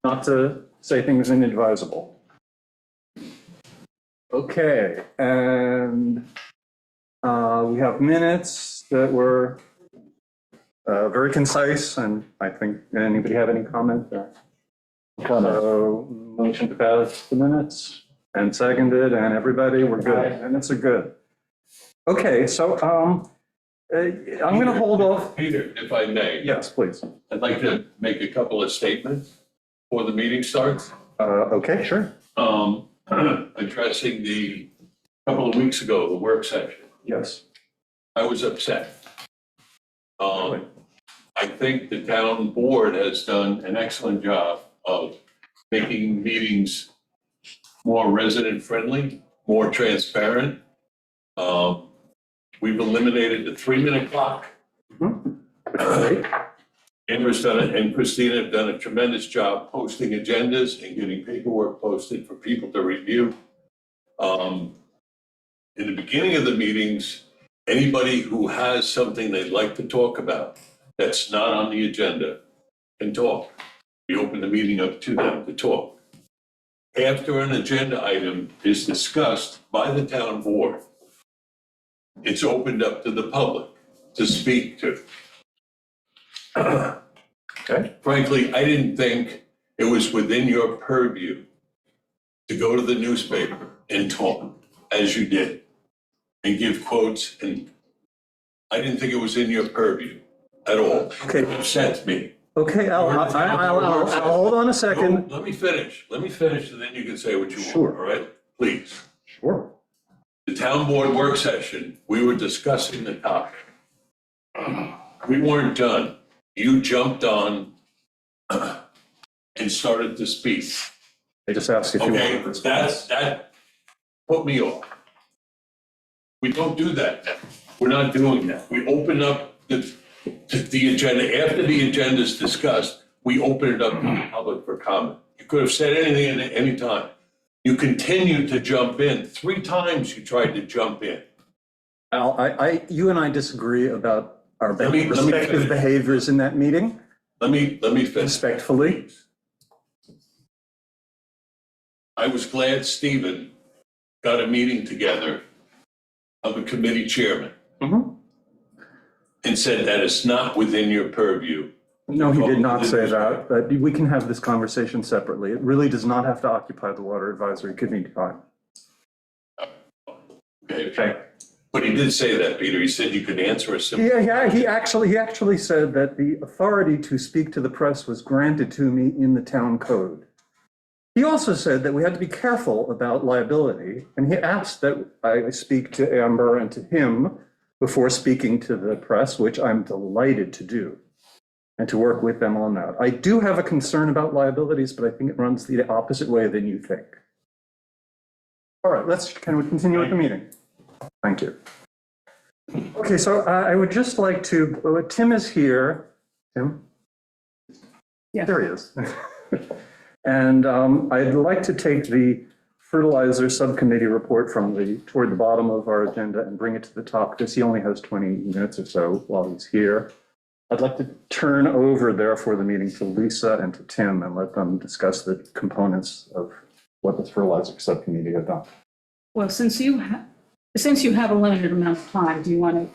not to say things inadvisable. Okay, and we have minutes that were very concise, and I think, anybody have any comment there? So, motion to pass the minutes, and seconded, and everybody, we're good, minutes are good. Okay, so I'm going to hold off. Peter, if I may. Yes, please. I'd like to make a couple of statements before the meeting starts. Okay, sure. Addressing the couple of weeks ago, the work session. Yes. I was upset. I think the town board has done an excellent job of making meetings more resident friendly, more transparent. We've eliminated the 3-minute clock. Amber's done it, and Christina have done a tremendous job posting agendas and getting paperwork posted for people to review. In the beginning of the meetings, anybody who has something they'd like to talk about that's not on the agenda can talk. We open the meeting up to them to talk. After an agenda item is discussed by the town board, it's opened up to the public to speak to. Okay. Frankly, I didn't think it was within your purview to go to the newspaper and talk as you did and give quotes, and I didn't think it was in your purview at all. Okay. It upsets me. Okay, I'll hold on a second. No, let me finish, and then you can say what you want. Sure. All right, please. Sure. The town board work session, we were discussing the topic. We weren't done. You jumped on and started to speak. I just asked if you Okay, wanted to. that put me off. We don't do that now. We're not doing that. We open up the agenda. After the agenda is discussed, we open it up to the public for comment. You could have said anything at any time. You continue to jump in. 3 times you tried to jump in. Al, you and I disagree about our Let me respective finish. behaviors in that meeting, Let me finish. respectfully. I was glad Stephen got a meeting together of the committee chairman and said that it's not within your purview. No, he did not say that, but we can have this conversation separately. It really does not have to occupy the Water Advisory Committee time. Okay. But he did say that, Peter. He said you could answer a simple. Yeah, he actually said that the authority to speak to the press was granted to me in the town code. He also said that we had to be careful about liability, and he asked that I speak to Amber and to him before speaking to the press, which I'm delighted to do, and to work with them on that. I do have a concern about liabilities, but I think it runs the opposite way than you think. All right, can we continue with the meeting? Thank you. Okay, so I would just like to, Tim is here. Tim? Yeah. There he is. And I'd like to take the fertilizer subcommittee report toward the bottom of our agenda and bring it to the top, because he only has 20 minutes or so while he's here. I'd like to turn over, therefore, the meeting to Lisa and to Tim and let them discuss the components of what the fertilizer subcommittee have done. Well, since you have a limited amount of time, do you want to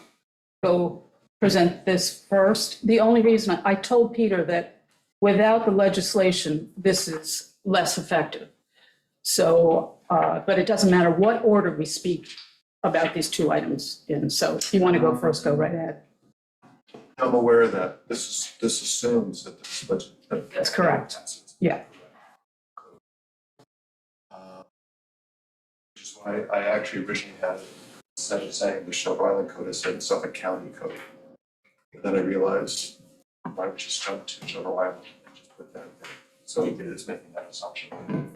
go present this first? The only reason I told Peter that without the legislation, this is less effective. So, but it doesn't matter what order we speak about these 2 items in. So if you want to go first, go right ahead. I'm aware of that. This assumes that this budget. That's correct. Yeah. Which is why I actually originally had it instead of saying the Shelby Island Code, I said Suffolk County Code. But then I realized I would just jump to Shelby Island and just put that there. So it is making that assumption.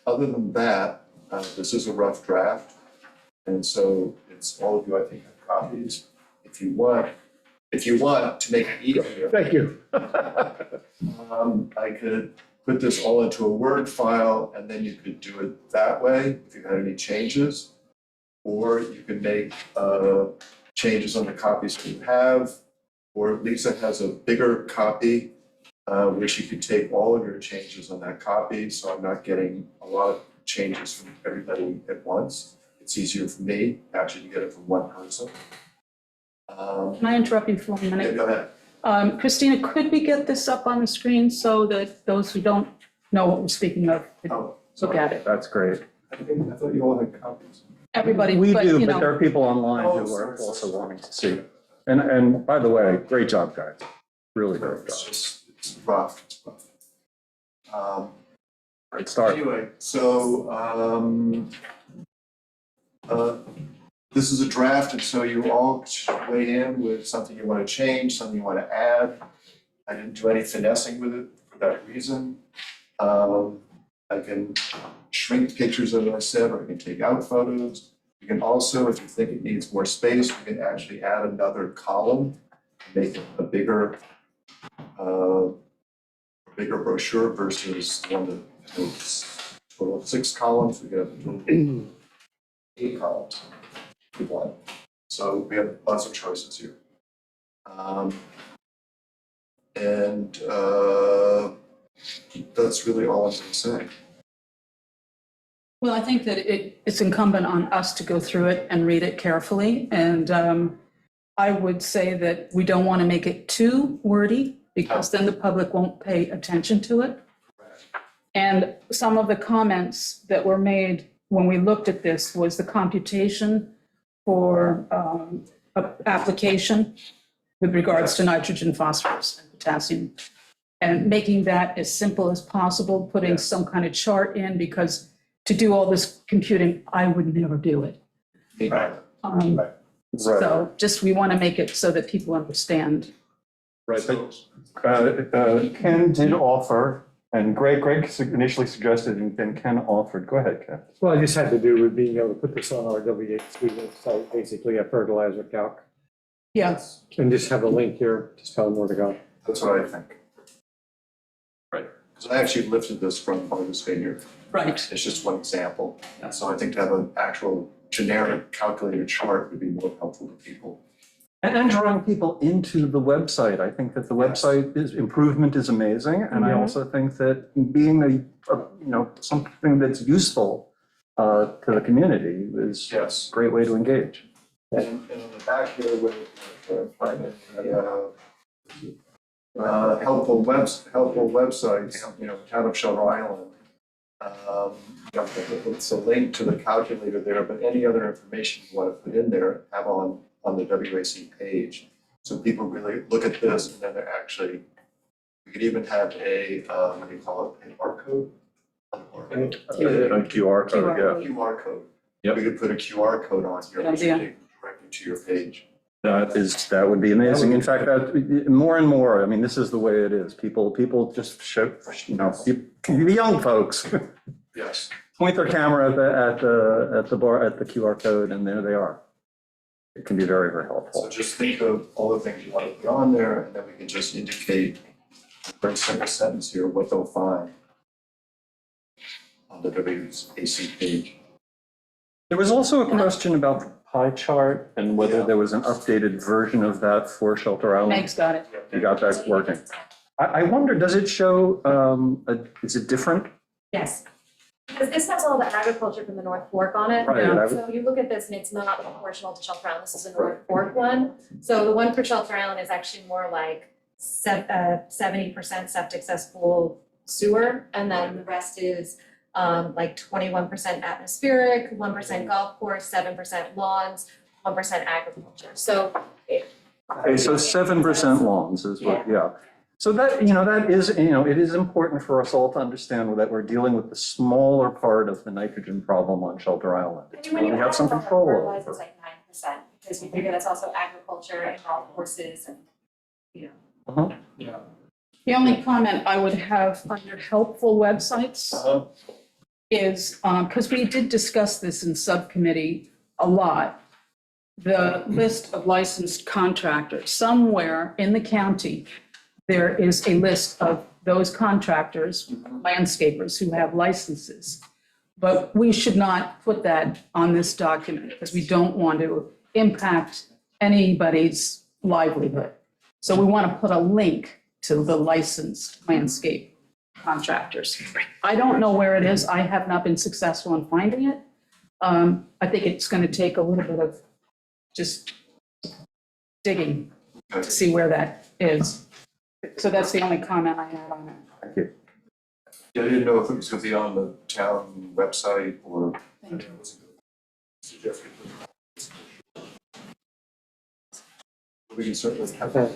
Other than that, this is a rough draft. And so it's all of you, I think, have copies. If you want to make it easier. Thank you. I could put this all into a Word file, and then you could do it that way if you had any changes. Or you can make changes on the copies that you have, or Lisa has a bigger copy which you could take all of your changes on that copy, so I'm not getting a lot of changes from everybody at once. It's easier for me actually to get it from one person. Can I interrupt you for a Yeah, minute? go ahead. Christina, could we get this up on the screen so that those who don't know what we're speaking of could Oh, look at it? That's great. I thought you all had copies. Everybody, We but do, you but there know, are people online Oh, who sorry, are also sorry. wanting to see. And by the way, great job, guys. Really great It's job. just, it's rough, it's rough. Great start. Anyway, so, this is a draft, and so you all weigh in with something you want to change, something you want to add. I didn't do any finessing with it for that reason. I can shrink pictures, as I said, or I can take out photos. You can also, if you think it needs more space, you can actually add another column, make it a bigger brochure versus one that has a total of 6 columns. We have a total of 8 columns if you want. So we have lots of choices here. That's really all I'm going to say. well, I think that it's incumbent on us to go through it and read it carefully. And I would say that we don't want to make it too wordy because then the public won't pay attention to it. And some of the comments that were made when we looked at this was the computation for application with regards to nitrogen, phosphorus, and potassium. And making that as simple as possible, putting Yes. some kind of chart in, because to do all this computing, I would never do it. Right. Right. So just, we want to make it so that people understand. Right, but Ken did offer, and Greg initially suggested, and then Ken offered. Go ahead, Ken. Well, I just had to do with being able to put this on our WHC website, basically a fertilizer calc, Yes. and just have a link here, just tell them where to go. That's what I think. Right. Because I actually lifted this from Martha's Vineyard. Right. It's just one example. And so I think to have an actual generic calculated chart would be more helpful to people. And drawing people into the website. I think that the website improvement is amazing. And I Mhm. also think that being something that's useful to the community is a Yes. great way to engage. And on the back here with helpful websites, Town of Shelter Island. It's a link to the calculator there, but any other information you want to put in there, have on the WAC page. So people really look at this and then they're actually, we could even have a, what do you call it, a barcode? A QR code, yeah. QR code. Yep. We could put a QR code on here, Good which idea. would take you directly to your page. That would be amazing. In fact, that more and more, I mean, this is the way it is. People just show, the young folks Yes. point their camera at the QR code, and there they are. It can be very, very So helpful. just think of all the things you want to put on there, and then we can just indicate, a very simple sentence here, what they'll find on the WAC page. There was also a question about the pie chart and whether Yeah. there was an updated version of that for Shelter Island. Meg's got it. You got that working. I wonder, does it show, is it different? Yes. Because this has all the agriculture from the North Fork on it. Right, I would- So you look at this and it's not proportional to Shelter Island. This is a North Fork one. So the one for Shelter Island is actually more like 70% septic cesspool sewer. And then the rest is like 21% atmospheric, 1% golf course, 7% lawns, 1% agriculture. So Okay, so 7% lawns is what, yeah. So that, that is, it is important for us all to understand that we're dealing with the smaller part of the nitrogen problem on Shelter Island. I It's mean, when what you we have add some all the control fertilizer, over. it's like 9%, because we figure that's also agriculture and golf courses and, Uh-huh. The only comment I would have under helpful websites is, because we did discuss this in subcommittee a lot, the list of licensed contractors. Somewhere in the county, there is a list of those contractors, landscapers who have licenses. But we should not put that on this document because we don't want to impact anybody's livelihood. So we want to put a link to the licensed landscape contractors. I don't know where it is. I have not been successful in finding it. I think it's going to take a little bit of just digging to see where that is. So that's the only comment I had on it. Thank you. Yeah, I didn't know if it was gonna be on the town website or. Thank you. Suggest we We can certainly have Okay.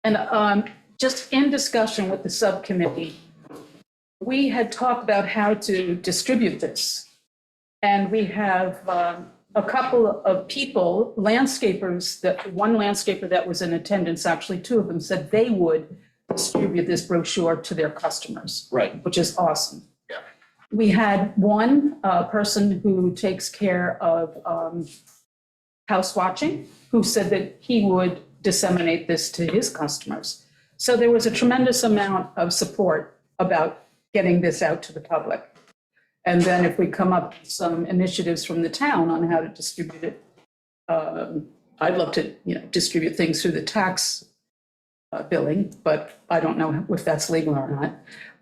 And just in discussion with the subcommittee, we had talked about how to distribute this. And we have a couple of people, landscapers, that one landscaper that was in attendance, actually two of them, said they would distribute this brochure to their customers. Right. Which is awesome. Yeah. We had one person who takes care of house watching, who said that he would disseminate this to his customers. So there was a tremendous amount of support about getting this out to the public. And then if we come up with some initiatives from the town on how to distribute it, I'd love to, distribute things through the tax billing, but I don't know if that's legal or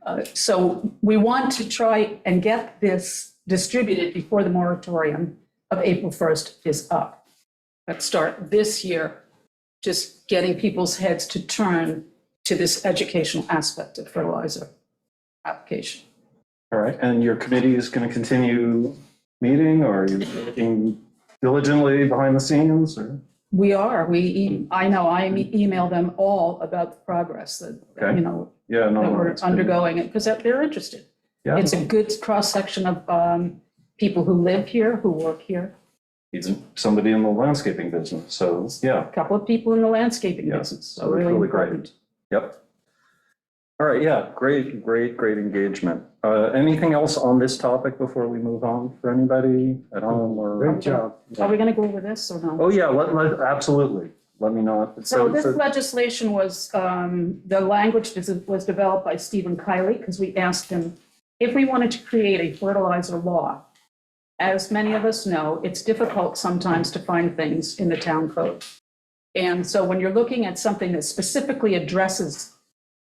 not. So we want to try and get this distributed before the moratorium of April 1st is up. Let's start this year, just getting people's heads to turn to this educational aspect of fertilizer application. All right, and your committee is going to continue meeting, or are you working diligently behind the scenes, or? We are, I know, I email them all about the progress that, Okay. Yeah, no. that we're it's been- undergoing, because they're interested. Yeah, It's a good cross-section of people who live here, who work here, even somebody in the landscaping business, so, yeah, a couple of people in the landscaping Yeah, business, so so it's really really great. important. yep. All right, yeah, great engagement. Anything else on this topic before we move on for anybody at home or? Great job. Are we going to go over this or no? Oh, yeah, absolutely. Let me know. So this legislation was, the language was developed by Stephen Kiley, because we asked him if we wanted to create a fertilizer law. As many of us know, it's difficult sometimes to find things in the town code. And so when you're looking at something that specifically addresses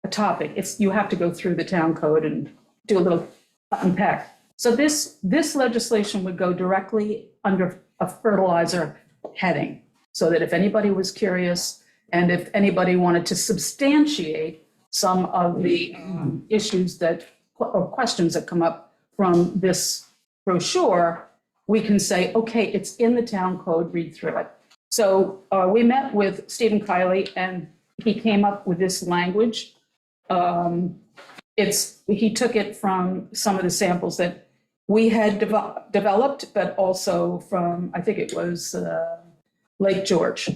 a topic, you have to go through the town code and do a little unpack. So this legislation would go directly under a fertilizer heading, so that if anybody was curious and if anybody wanted to substantiate some of the issues or questions that come up from this brochure, we can say, okay, it's in the town code, read through it. So we met with Stephen Kiley, and he came up with this language. He took it from some of the samples that we had developed, but also from, I think it was Lake George.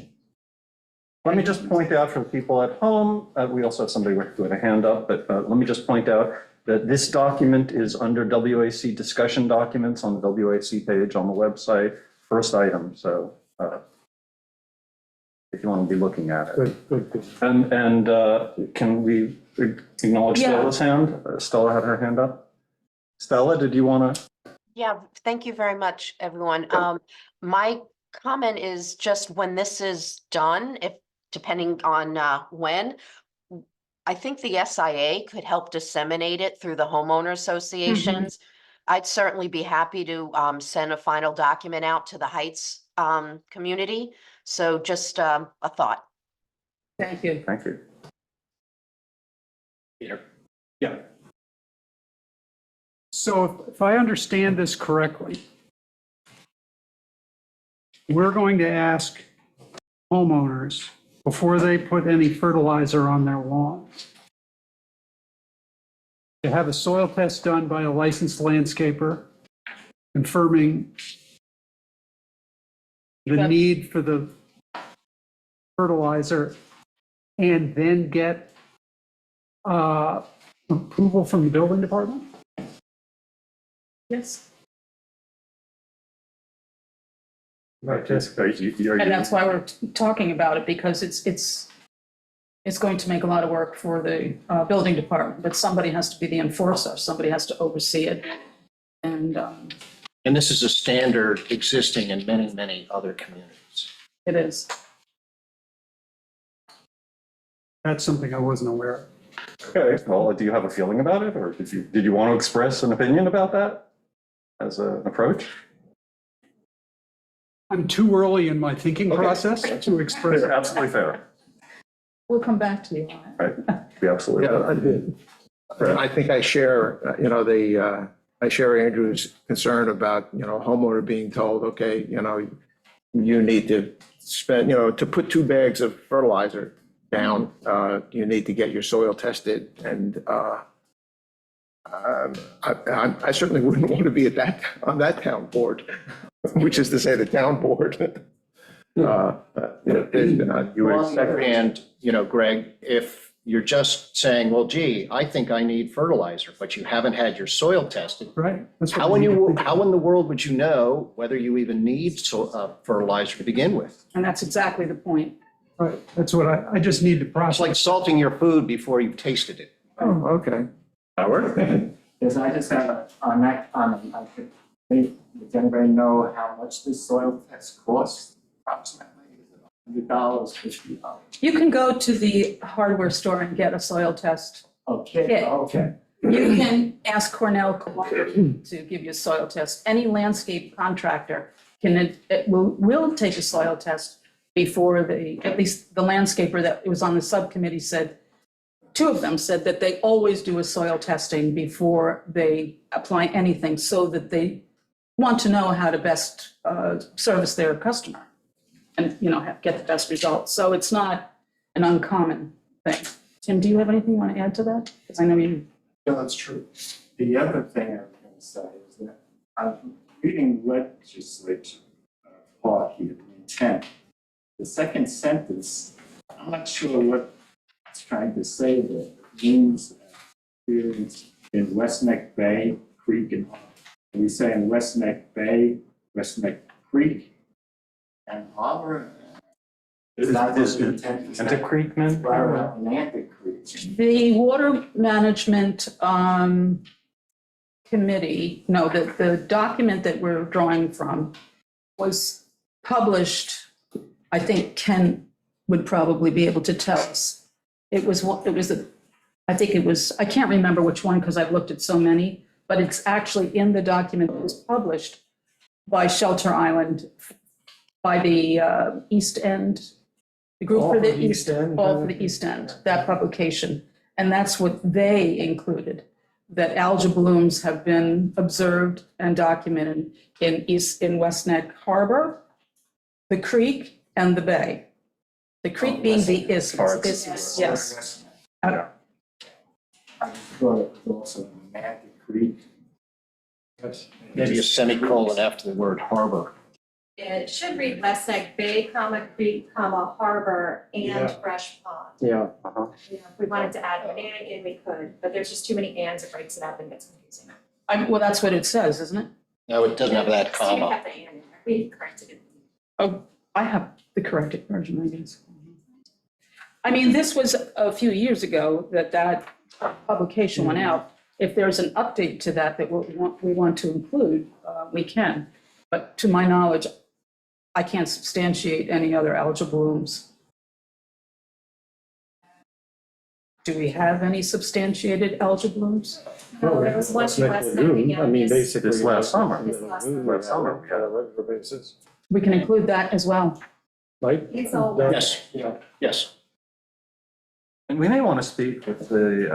Let me just point out for the people at home, we also have somebody with a hand up, but let me just point out that this document is under WAC discussion documents on the WAC page on the website, first item, so if you want to be looking at it. Good. And can we acknowledge Yeah. Stella's hand? Stella had her hand up. Stella, did you want to? Yeah, thank you very much, everyone. Sure. My comment is just when this is done, if depending on when, I think the SIA could help disseminate it through the homeowner associations. I'd certainly be happy to send a final document out to the Heights community. So just a thought. Thank you. Thank you. Peter. Yeah. So if I understand this correctly, we're going to ask homeowners before they put any fertilizer on their lawn to have a soil test done by a licensed landscaper confirming the Yep. need for the fertilizer, and then get approval from the building department? Yes. Right, Jessica, And that's why we're talking about it, because it's going to make a lot of work for the building department, but somebody has to be the enforcer, somebody has to oversee it. And And this is a standard existing in many, many other communities. it is. That's something I wasn't aware of. Okay, well, do you have a feeling about it, or did you want to express an opinion about that as an approach? I'm too early in my thinking Okay. process to express. Fair, absolutely fair. We'll come back to you on it. Right, be absolutely fair. I think I share, I share Andrew's concern about, homeowner being told, okay, you need to spend, to put 2 bags of fertilizer down, you need to get your soil tested. And I certainly wouldn't want to be on that town board, which is to say the town board. You would second, Greg, if you're just saying, well, gee, I think I need fertilizer, but you haven't had your soil tested. Right. That's what How we in need to you, think how in the world would you know whether you even need fertilizer to begin with? And that's exactly the point. Right, that's what I just need to It's process. like salting your food before you've tasted it. Oh, okay. Howard? Yes, I just have on that comment, does anybody know how much this soil test costs approximately? Is it $100, $50? You can go to the hardware store and get a soil test. Okay, Yeah. okay. You can ask Cornell Cooperative to give you a soil test. Any landscape contractor will take a soil test before at least the landscaper that was on the subcommittee said, 2 of them said that they always do a soil testing before they apply anything so that they want to know how to best service their customer and, get the best results. So it's not an uncommon thing. Tim, do you have anything you want to add to that? Because I know you. Yeah, that's true. The other thing I was going to say is that I'm reading legislature part here, the intent. The second sentence, I'm not sure what it's trying to say there. It means experience in West Neck Bay, Creek, and Harbor. We say in West Neck Bay, West Neck Creek, and Harbor. Is that what the intent is? Atlantic Creek, man? Right, Atlantic Creek. The Water Management Committee, no, the document that we're drawing from was published, I think Ken would probably be able to tell us. I can't remember which one because I've looked at so many, but it's actually in the document that was published by Shelter Island, by the East End, the group for the East End, all for the East End, that publication. And that's what they included, that algal blooms have been observed and documented in West Neck Harbor, the creek, and the bay. The creek being the isthmus, yes. I thought it was also Atlantic Creek. Maybe a semicolon after the word harbor. It should read West Neck Bay, Creek, Harbor, and Yeah. Fresh Pond. Yeah. If we wanted to add Mannequin, we could, but there's just too many ands, it breaks it up and gets confusing. Well, that's what it says, isn't it? No, it doesn't have that So you comma. have the and in there, we corrected it. Oh, I have the corrected version, I guess. I mean, this was a few years ago that publication went out. If there's an update to that we want to include, we can. But to my knowledge, I can't substantiate any other algal blooms. Do we have any substantiated algal blooms? No, there was one in West Neck again. I mean, this- basically. This last summer. This last summer. Last summer, On a regular basis, We can include that as well. right? It's all- Yes, Yeah. yes. And we may want to speak with the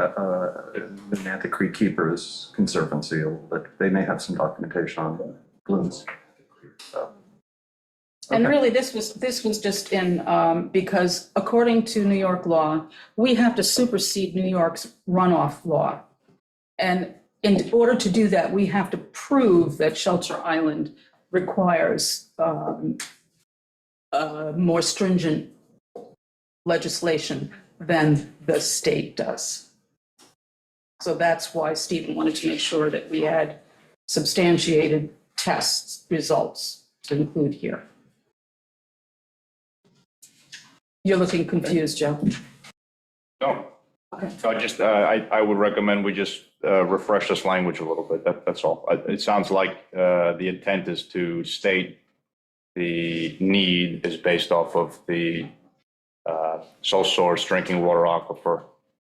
Atlantic Creek Keepers Conservancy a little bit. They may have some documentation on blooms. So, And okay. really, this was just in, because according to New York law, we have to supersede New York's runoff law. And in order to do that, we have to prove that Shelter Island requires more stringent legislation than the state does. So that's why Stephen wanted to make sure that we had substantiated tests results to include here. You're looking confused, Joe. No. So I would recommend we just refresh this language a little bit. That's all. It sounds like the intent is to state the need is based off of the sole source drinking water aquifer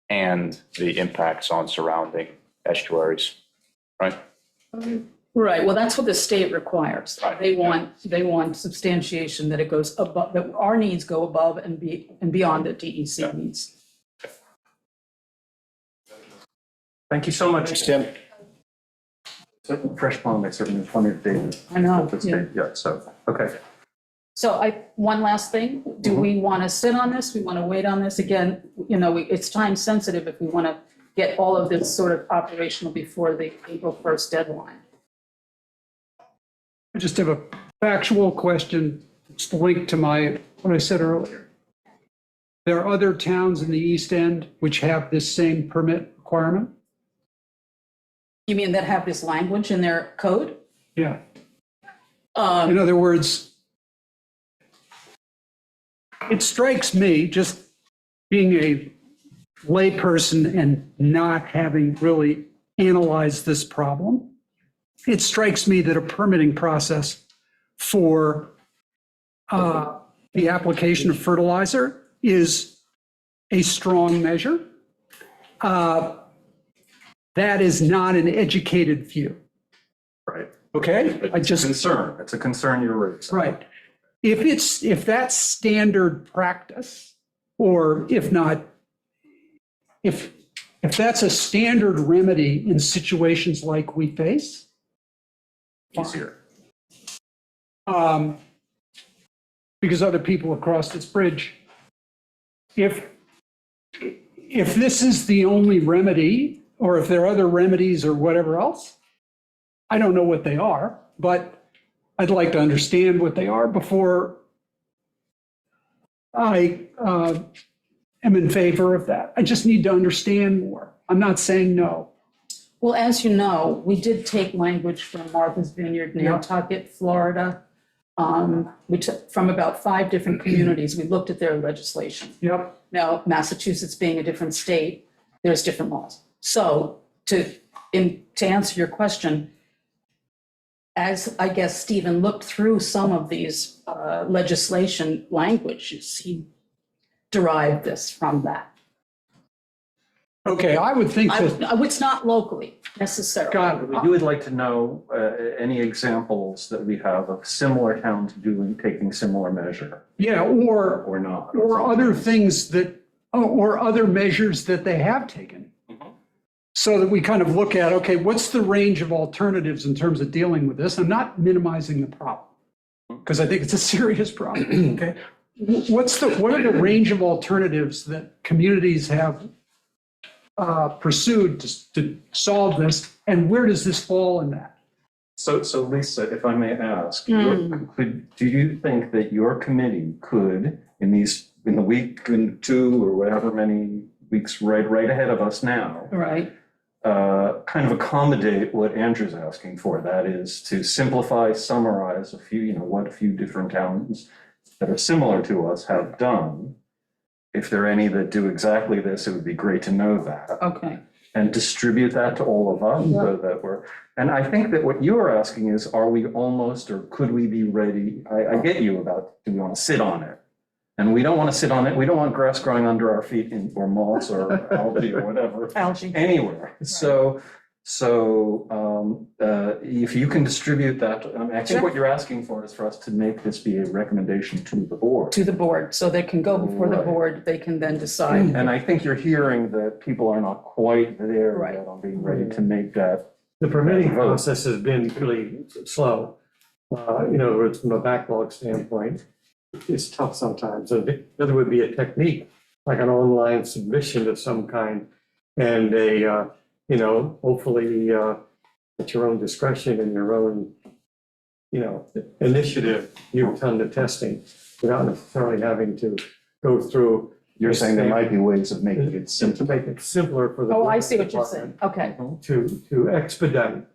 and the impacts on surrounding estuaries, right? Right, well, that's what the state requires. Right. They want substantiation that it goes above, that our needs go above and beyond the DEC needs. Thank you so much. Tim? Fresh pond, makes certainly plenty of data. I know, That's yeah. great. Yeah, so, okay. So one last thing, do we want to sit on this? We want to wait on this? Again, it's time sensitive if we want to get all of this sort of operational before the April 1st deadline. I just have a factual question. It's linked to what I said earlier. There are other towns in the East End which have this same permit requirement? You mean that have this language in their code? Yeah. In other words, it strikes me, just being a layperson and not having really analyzed this problem, it strikes me that a permitting process for the application of fertilizer is a strong measure. That is not an educated view. Right. Okay? It's a concern you're raising. Right. If that's standard practice, or if not, if that's a standard remedy in situations like we face, Easier. because other people have crossed this bridge, if this is the only remedy, or if there are other remedies or whatever else, I don't know what they are, but I'd like to understand what they are before I am in favor of that. I just need to understand more. I'm not saying no. Well, as you know, we did take language from Martha's Vineyard, Nantucket, Florida, from about 5 different communities. We looked at their legislation. Yep. Now, Massachusetts being a different state, there's different laws. So to answer your question, as I guess Stephen looked through some of these legislation languages, he derived this from that. Okay, I would think that, It's not locally necessarily. God, You would like to know any examples that we have of similar towns taking similar measure yeah, or not? or other things that, or other measures that they have taken. So that we kind of look at, okay, what's the range of alternatives in terms of dealing with this? I'm not minimizing the problem, because I think it's a serious problem, okay? What are the range of alternatives that communities have pursued to solve this, and where does this fall in that? So Lisa, if I may ask, do you think that your committee could, in the week and 2 or whatever many weeks right ahead of us now, Right. kind of accommodate what Andrew's asking for? That is to simplify, summarize what a few different towns that are similar to us have done. If there are any that do exactly this, it would be great to know that. Okay. And distribute that to all of us so that and I think that what you are asking is, are we almost, or could we be ready? I get you about, do we want to sit on it? And we don't want to sit on it. We don't want grass growing under our feet or moss or algae or whatever. Algae. Anywhere. So if you can distribute that, I think what you're asking for is for us to make this be a recommendation to the board. To the board, so they can go before the Right. board, they can then decide. And I think you're hearing that people are not quite there Right. yet on being ready to make that. The permitting process has been really slow. From a backlog standpoint, it's tough sometimes. So there would be a technique, like an online submission of some kind, and hopefully at your own discretion and your own, initiative, you've done the testing without necessarily having to go through. You're saying there might be ways of making it To simpler. make it simpler for the. Oh, I see what you're saying. Okay. To expedite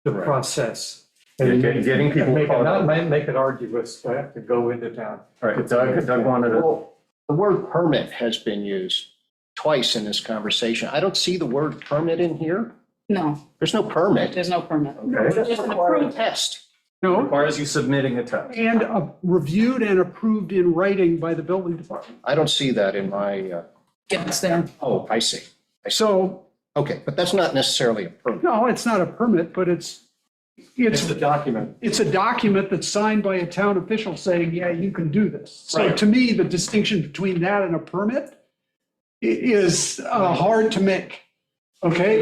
the Right. process. Yeah, And getting people make it caught not up. make it arduous to have to go into town. All right, Doug wanted to. Well, the word permit has been used twice in this conversation. I don't see the word permit in here. No, There's no permit. there's no permit. Okay. Just an approved, Test. No, requires you submitting a test. and reviewed and approved in writing by the building department. I don't see that in my, Gets there. oh, I see. So, Okay, but that's not necessarily a permit. no, it's not a permit, but it's It's a document. it's a document that's signed by a town official saying, yeah, you can do this. So Right. to me, the distinction between that and a permit is hard to make, okay?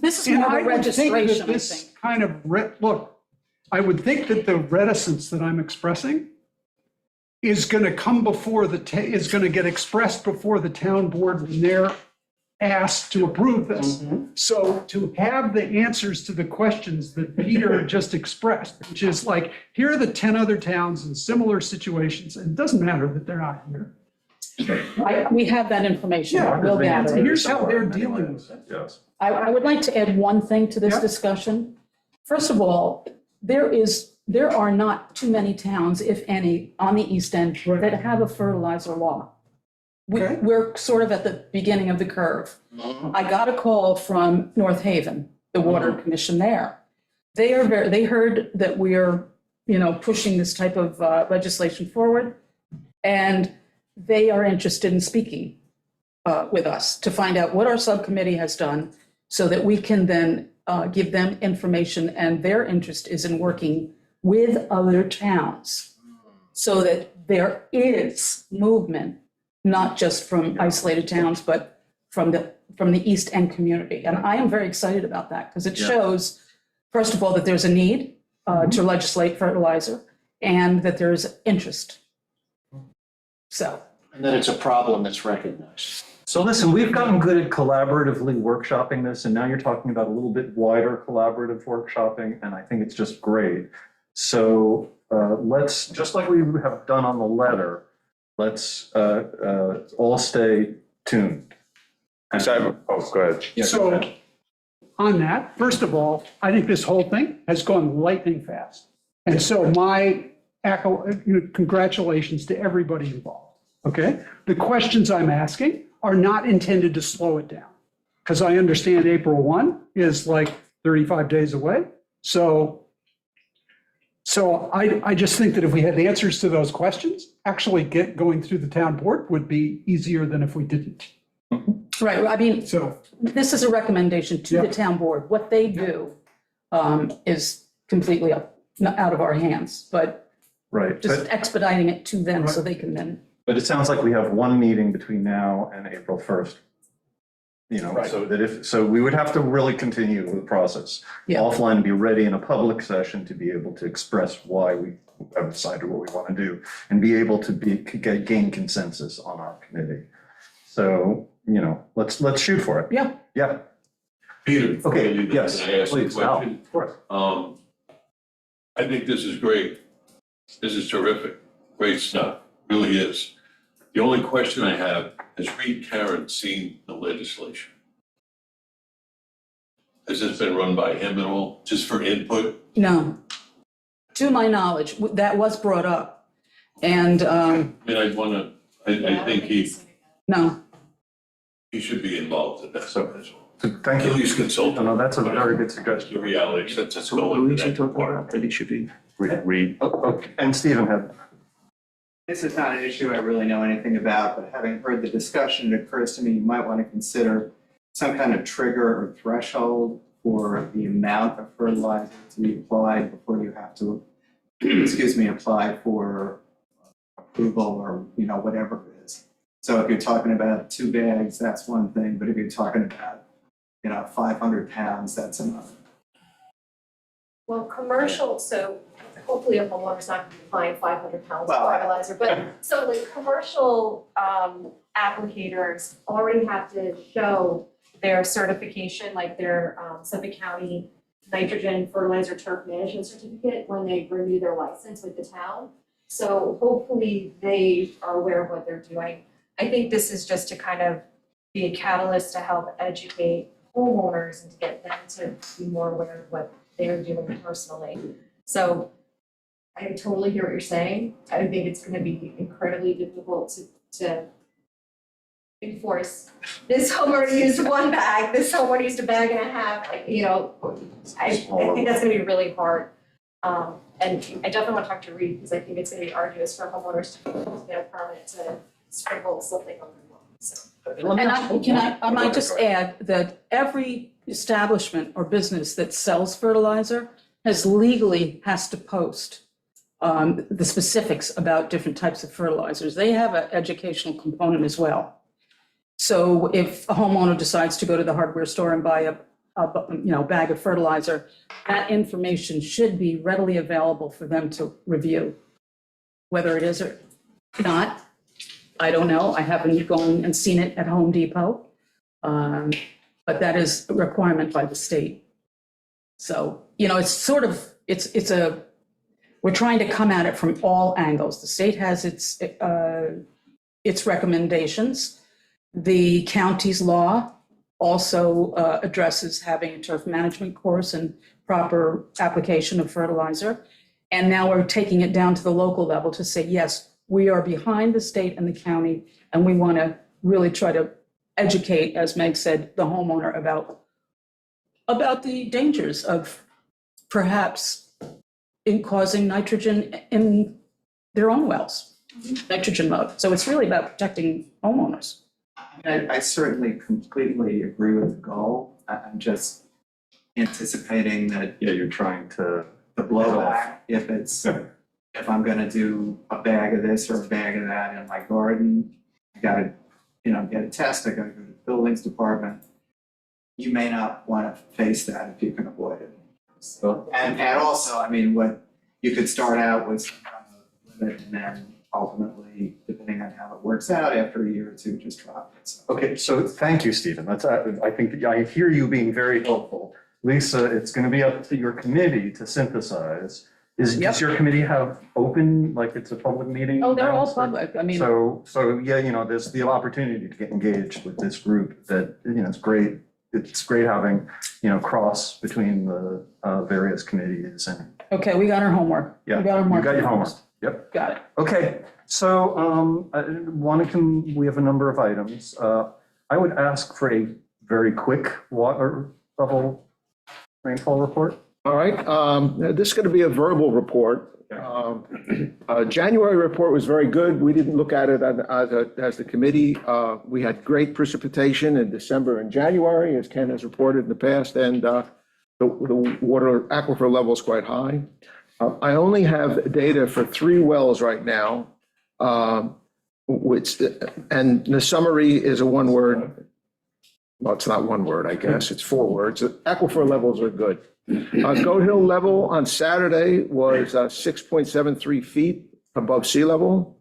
This is And more I of a would think that registration, I this think. kind of, look, I would think that the reticence that I'm expressing is going to come before is going to get expressed before the town board when they're asked to approve this. So to have the answers to the questions that Peter just expressed, which is like, here are the 10 other towns in similar situations, and it doesn't matter that they're not here. We have that information. Yeah, We'll gather it. here's how they're dealing with it. Yes. I would like to add one thing to this Yeah. discussion. First of all, there are not too many towns, if any, on the East End that have a fertilizer law. Okay. We're sort of at the beginning of the curve. I got a call from North Haven, the Water Commission there. They heard that we're, pushing this type of legislation forward, and they are interested in speaking with us to find out what our subcommittee has done so that we can then give them information, and their interest is in working with other towns so that there is movement, not just from isolated towns, but from the East End community. And I am very excited about that because it shows, first of all, that there's a need to legislate fertilizer and that there's interest. So. And that it's a problem that's recognized. So listen, we've gotten good at collaboratively workshopping this, and now you're talking about a little bit wider collaborative workshopping, and I think it's just great. So let's, just like we have done on the letter, let's all stay tuned. Oh, go ahead. So on that, first of all, I think this whole thing has gone lightning fast. And so my congratulations to everybody involved, okay? The questions I'm asking are not intended to slow it down, because I understand April 1 is like 35 days away. So I just think that if we had the answers to those questions, actually going through the town board would be easier than if we didn't. Right, I mean, So, this is a recommendation to the Yeah. town board. What they do is completely out of our hands, but Right, just expediting it to them so they can then. but it sounds like we have one meeting between now and April 1st. So we would have to really continue the process. Yeah. Offline and be ready in a public session to be able to express why we have decided what we want to do and be able to gain consensus on our committee. So, let's shoot for it. Yeah. Yeah. Peter, before Okay, you do that, yes, can I ask a please, Al, question? of course. I think this is great. This is terrific. Great stuff, really is. The only question I have, has Reed Karen seen the legislation? Has this been run by him at all, just for input? No. To my knowledge, that was brought up. And, I think no, he should be involved in that as well. Thank At you. least consult. No, that's a very good That's suggestion. the reality, since it's going to that part. that he should be? Read. Okay, and Stephen had, This is not an issue I really know anything about, but having heard the discussion, it occurs to me you might want to consider some kind of trigger or threshold for the amount of fertilizer to be applied before you have to, apply for approval or, whatever it is. So if you're talking about 2 bags, that's one thing, but if you're talking about, 500 pounds, that's another. Well, commercial, so hopefully a homeowner's not gonna be buying 500 pounds of Well, fertilizer, but so like commercial applicators already have to show their certification, like their Suffolk County nitrogen fertilizer turf management certificate when they renew their license with the town. So hopefully they are aware of what they're doing. I think this is just to kind of be a catalyst to help educate homeowners and to get them to be more aware of what they're doing personally. So I totally hear what you're saying. I think it's gonna be incredibly difficult to enforce, this homeowner used 1 bag, this homeowner used 1.5 bags, like, you know, I think that's gonna be really hard. And I definitely want to talk to Reed, because I think it's gonna be arduous for homeowners to get a permit to sprinkle something on their lawn, so. And I might just add that every establishment or business that sells fertilizer has to post the specifics about different types of fertilizers. They have an educational component as well. So if a homeowner decides to go to the hardware store and buy a bag of fertilizer, that information should be readily available for them to review. Whether it is or not, I don't know. I haven't gone and seen it at Home Depot. But that is a requirement by the state. So, it's sort of, we're trying to come at it from all angles. The state has its recommendations. The county's law also addresses having a turf management course and proper application of fertilizer. And now we're taking it down to the local level to say, yes, we are behind the state and the county, and we want to really try to educate, as Meg said, the homeowner about the dangers of perhaps in causing nitrogen in their own wells, nitrogen mode. So it's really about protecting homeowners. I certainly completely agree with the goal. I'm just anticipating that You're trying to. the blowback, if I'm gonna do a bag of this or a bag of that in my garden, I gotta, get a test, I gotta go to the buildings department. You may not wanna face that if you can avoid it. So, and also, what, you could start out with some kind of limit and then ultimately, depending on how it works out, after a year or two, just drop it. So. Okay, so thank you, Stephen. I think I hear you being very helpful. Lisa, it's going to be up to your committee to synthesize. Does your committee have open, like it's a public meeting? Oh, they're all now? public. I mean, So yeah, there's the opportunity to get engaged with this group that, it's great. It's great having, cross between the various committees and. okay, we got our homework. Yeah, We got our you mark. got your homework. Yep. Got it. Okay, so we have a number of items. I would ask for a very quick water level rainfall report. All right, this is going to be a verbal report. January report was very good. We didn't look at it as the committee. We had great precipitation in December and January, as Ken has reported in the past, and the water aquifer level is quite high. I only have data for 3 wells right now, and the summary is a one-word. Well, it's not one word, I guess. It's 4 words. Aquifer levels are good. Goat Hill level on Saturday was 6.73 feet above sea level.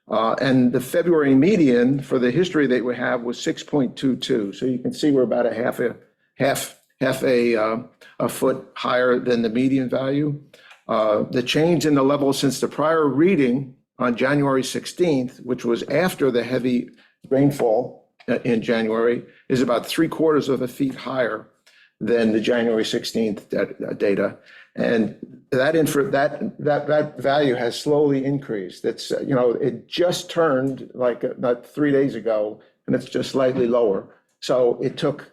And the February median for the history that we have was 6.22. So you can see we're about a half a foot higher than the median value. The change in the level since the prior reading on January 16th, which was after the heavy rainfall in January, is about 3/4 of a feet higher than the January 16th data. And that value has slowly increased. It's, it just turned like about 3 days ago, and it's just slightly lower. So it took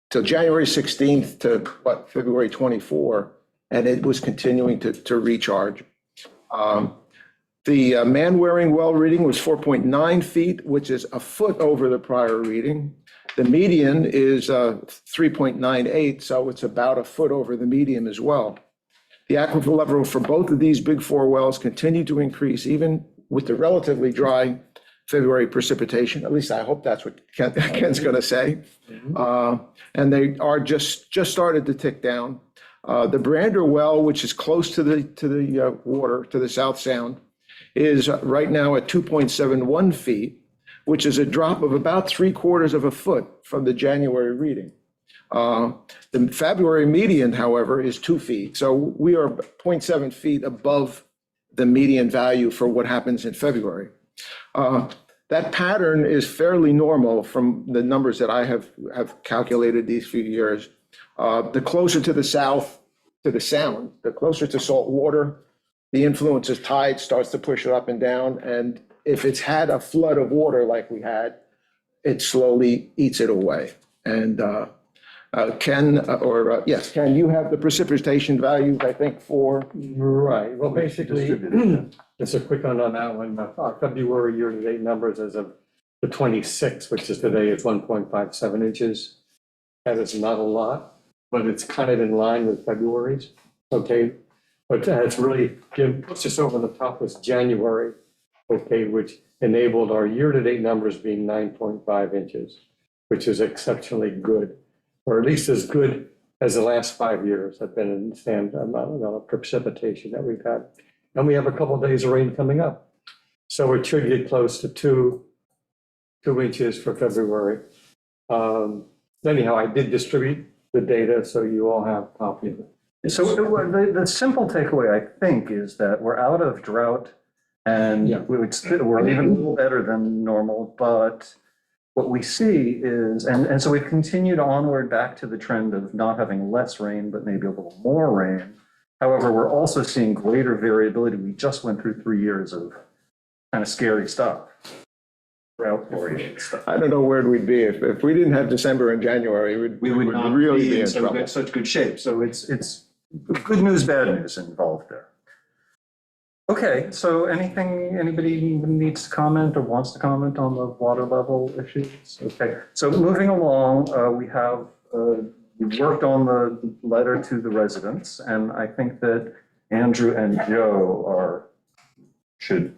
till January 16th to February 24, and it was continuing to recharge. The man-wearing well reading was 4.9 feet, which is a foot over the prior reading. The median is 3.98, so it's about a foot over the median as well. The aquifer level for both of these big 4 wells continued to increase, even with the relatively dry February precipitation. At least I hope that's what Ken's going to say. And they are just started to tick down. The Brander well, which is close to the water, to the South Sound, is right now at 2.71 feet, which is a drop of about 3/4 of a foot from the January reading. The February median, however, is 2 feet. So we are 0.7 feet above the median value for what happens in February. That pattern is fairly normal from the numbers that I have calculated these few years. The closer to the south, to the sound, the closer to salt water, the influence of tide starts to push it up and down. And if it's had a flood of water like we had, it slowly eats it away. And Ken, Ken, you have the precipitation values, I think, for Right, well, basically, just a quick one on that one. Our February year-to-date numbers as of the 26th, which is today, is 1.57 inches. That is not a lot, but it's kind of in line with February's, okay? But it's really, puts us over the top was January, okay, which enabled our year-to-date numbers being 9.5 inches, which is exceptionally good, or at least as good as the last 5 years have been in the amount of precipitation that we've had. And we have a couple of days of rain coming up. So it should get close to 2 inches for February. Anyhow, I did distribute the data, so you all have a copy of it. So the simple takeaway, I think, is that we're out of drought and Yeah. we're even a little better than normal, but what we see is, and so we've continued onward back to the trend of not having less rain, but maybe a little more rain. However, we're also seeing greater variability. We just went through 3 years of kind of scary stuff. Drought-oriented stuff. I don't know where we'd be if we didn't have December and January, We would not really be in trouble. such good shape. So it's good news, bad news involved there. Okay, so anybody needs to comment or wants to comment on the water level issues? Okay, so moving along, we worked on the letter to the residents, and I think that Andrew and Joe should,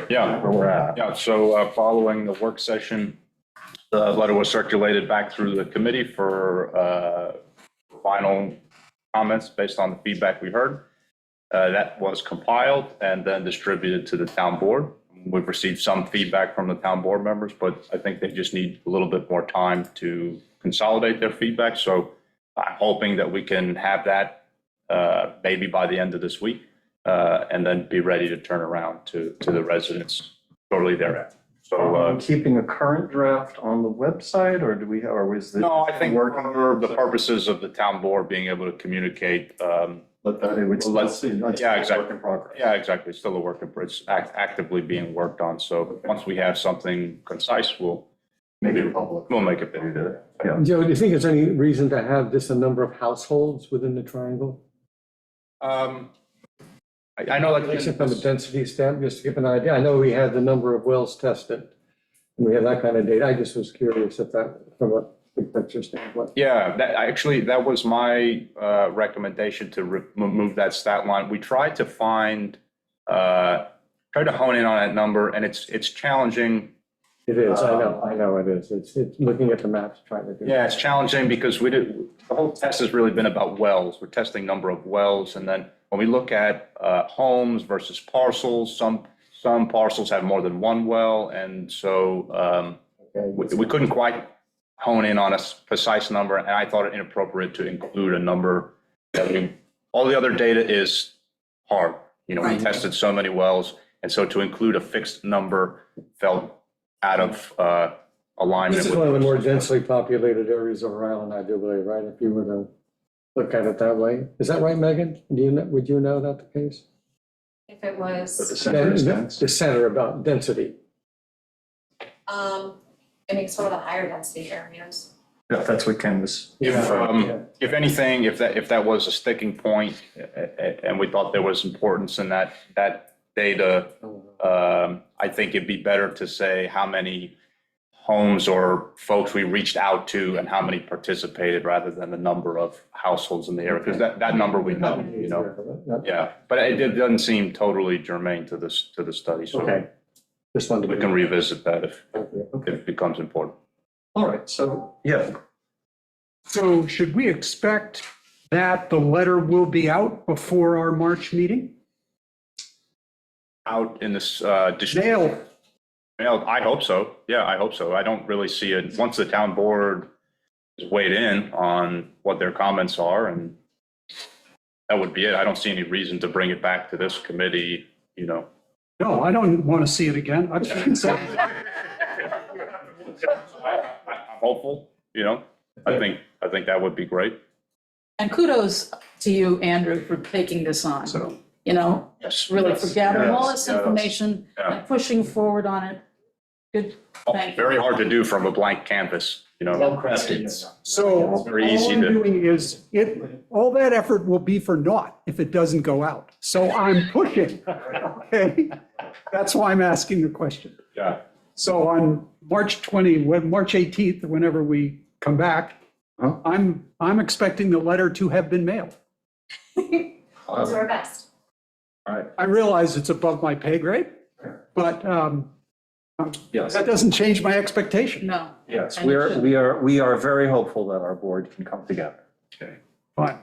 Yeah. where we're at. Yeah, so following the work session, the letter was circulated back through the committee for final comments based on the feedback we heard. That was compiled and then distributed to the town board. We've received some feedback from the town board members, but I think they just need a little bit more time to consolidate their feedback. So I'm hoping that we can have that maybe by the end of this week. And then be ready to turn around to the residents shortly thereafter. So, Keeping a current draft on the website, or was it? no, I think for the purposes of the town board being able to communicate, But that it would still Let's- see, it's yeah, a exactly. work in progress. yeah, exactly, it's still a work in progress, it's actively being worked on. So once we have something concise, we'll Make it public. make it bigger. Yeah. Joe, do you think there's any reason to have this a number of households within the triangle? I know that. Actually, from a density standpoint, just to give an idea, I know we had the number of wells tested. And we have that kind of data. I just was curious if that, from a big picture standpoint. Yeah, that was my recommendation to remove that stat line. We tried to find, try to hone in on that number, and it's challenging. It is, I know it is. It's looking at the maps, trying to do. Yeah, it's challenging because the whole test has really been about wells. We're testing number of wells, and then when we look at homes versus parcels, some parcels have more than one well, and so we couldn't quite hone in on a precise number, and I thought it inappropriate to include a number that all the other data is hard. You know, we tested so many wells, and so to include a fixed number felt out of alignment. This is with one of the more densely populated areas of Rhode Island, I do believe, right? If you were to look at it that way. Is that right, Megan? Would you know that the case? If it was, The center is dense. The center about density. I mean, some of the higher density areas. Yeah, that's what Ken was. If anything, if that was a sticking point, and we thought there was importance in that data, I think it'd be better to say how many homes or folks we reached out to and how many participated rather than the number of households in the area, because that number we know, you know. Yeah, but it doesn't seem totally germane to the study, so Okay. Just wanted to. we can revisit that if it becomes important. All right, so, yeah, So should we expect that the letter will be out before our March meeting? Out in this Mail. Well, I hope so. Yeah, I hope so. I don't really see it, once the town board is weighed in on what their comments are, and that would be it. I don't see any reason to bring it back to this committee, you know. No, I don't want to see it again. I've seen it. I'm hopeful, you know. I think that would be great. And kudos to you, Andrew, for taking this on. so, You know, Yes. really for gathering all this yes, information yeah. and pushing forward on it. Good, thank you. Very hard to do from a blank canvas, you know. Well crafted. So It's very all easy I'm to- doing is, all that effort will be for naught if it doesn't go out. So I'm pushing, okay? That's why I'm asking the question. Yeah. So on March 18th, whenever we come back, Huh? I'm expecting the letter to have been mailed. We'll do our best. I realize it's above my pay grade, but Yes. that doesn't change my expectation. No. Yes, And we it are, should. we are very hopeful that our board can come together. Fine.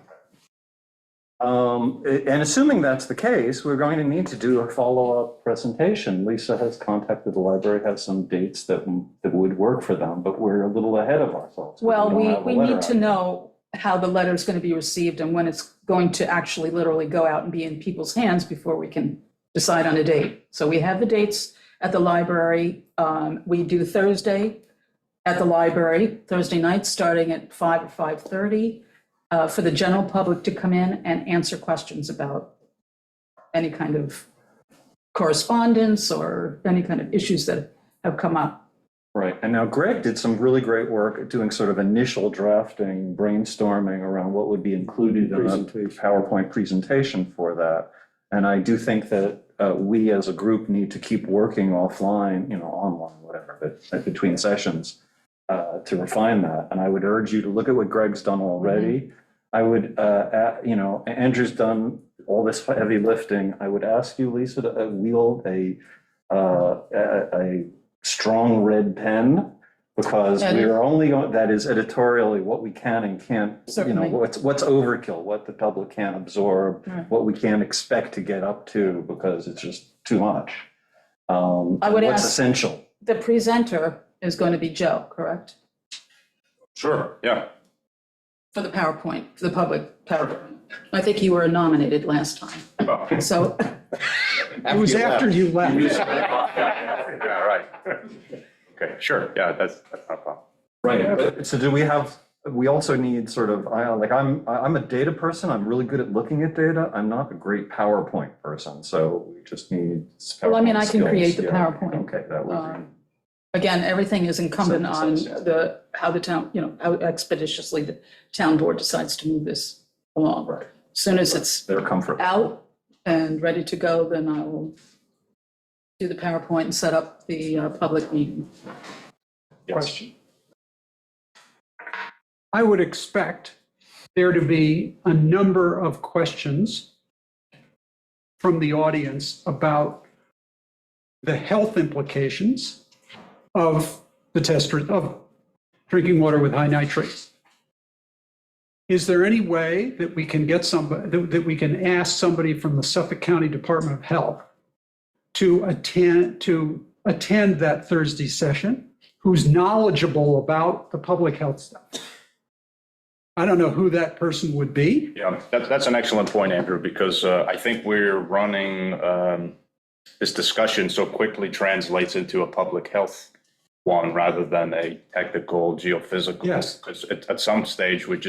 And assuming that's the case, we're going to need to do a follow-up presentation. Lisa has contacted the library, has some dates that would work for them, but we're a little ahead of ourselves. Well, don't have a we letter need to out yet. know how the letter is going to be received and when it's going to actually literally go out and be in people's hands before we can decide on a date. So we have the dates at the library. We do Thursday at the library, Thursday night, starting at 5 or 5:30, for the general public to come in and answer questions about any kind of correspondence or any kind of issues that have come up. Right, and now Greg did some really great work at doing sort of initial drafting, brainstorming around what would be included in a PowerPoint presentation for that. And I do think that we as a group need to keep working offline, online, whatever, but between sessions to refine that. And I would urge you to look at what Greg's done already. I would, Andrew's done all this heavy lifting. I would ask you, Lisa, to wield a strong red pen, because That we is- are only, that is editorially what we can and can't, Certainly. what's overkill, what the public can't absorb, Right. what we can't expect to get up to, because it's just too much. I would What's ask- essential. The presenter is going to be Joe, correct? Sure, yeah. For the PowerPoint, for the public PowerPoint. I think you were nominated last time. So It was after you left. Yeah, right. Okay, sure, yeah, that's not a problem. Right. So we also need sort of, I'm a data person. I'm really good at looking at data. I'm not a great PowerPoint person. So we just need. Well, I mean, I can PowerPoint create skills. the Yeah. PowerPoint. Okay, that would be. again, everything is incumbent on Synthesize. how the town, how expeditiously the town board decides to move this along. Right. As Soon as it's Their comfort. out and ready to go, then I will do the PowerPoint and set up the public meeting. Question. I would expect there to be a number of questions from the audience about the health implications of the test, of drinking water with high nitrates. Is there any way that we can get somebody, that we can ask somebody from the Suffolk County Department of Health to attend that Thursday session, who's knowledgeable about the public health stuff? I don't know who that person would be. Yeah, that's an excellent point, Andrew, because I think we're running, this discussion so quickly translates into a public health one rather than a technical geophysical. Yes. Because at some stage, we've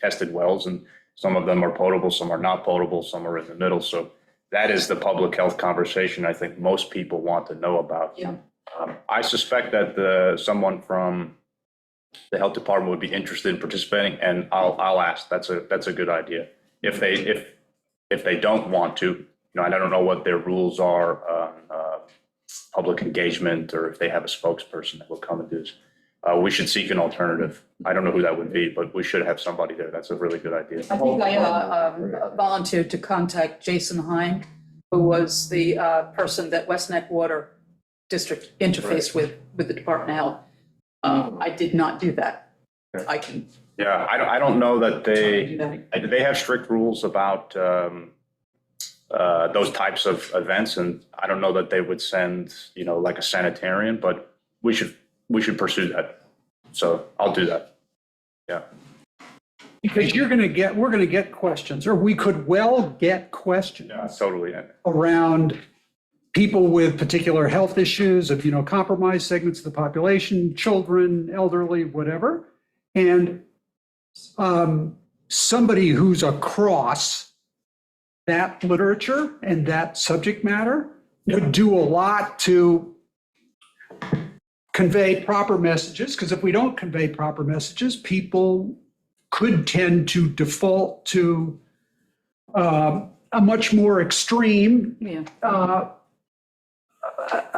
tested wells, and some of them are potable, some are not potable, some are in the middle. So that is the public health conversation I think most people want to know about. Yeah. I suspect that someone from the health department would be interested in participating, and I'll ask. That's a good idea. If they don't want to, I don't know what their rules are on public engagement, or if they have a spokesperson that will come and do this. We should seek an alternative. I don't know who that would be, but we should have somebody there. That's a really good idea. I think I volunteered to contact Jason Hine, who was the person that West Neck Water District interfaced with the Department of Health. I did not do that. I can Yeah, I don't know that do that. they have strict rules about those types of events, and I don't know that they would send, like a sanitarian, but we should pursue that. So I'll do that. Yeah. Because we're going to get questions, or we could well get questions Yeah, totally. around people with particular health issues of, compromised segments of the population, children, elderly, whatever. And somebody who's across that literature and that subject matter would do a lot to convey proper messages, because if we don't convey proper messages, people could tend to default to a much more extreme Yeah.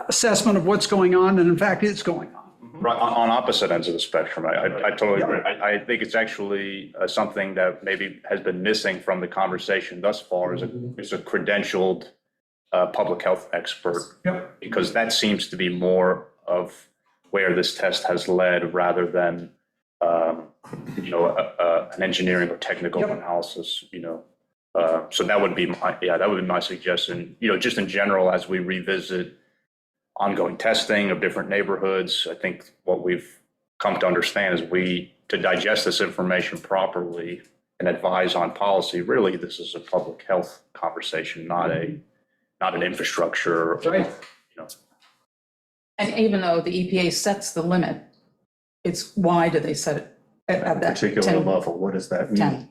assessment of what's going on than in fact is going on. Right, on opposite ends of the spectrum, I totally agree. I think it's actually something that maybe has been missing from the conversation thus far is a credentialed public health expert. Yep. Because that seems to be more of where this test has led rather than, an engineering or technical Yep. analysis, So that would be my suggestion, just in general, as we revisit ongoing testing of different neighborhoods. I think what we've come to understand is to digest this information properly and advise on policy, really, this is a public health conversation, not an infrastructure. Right. And even though the EPA sets the limit, it's why do they set it at that Particular 10? level, what does that mean? 10?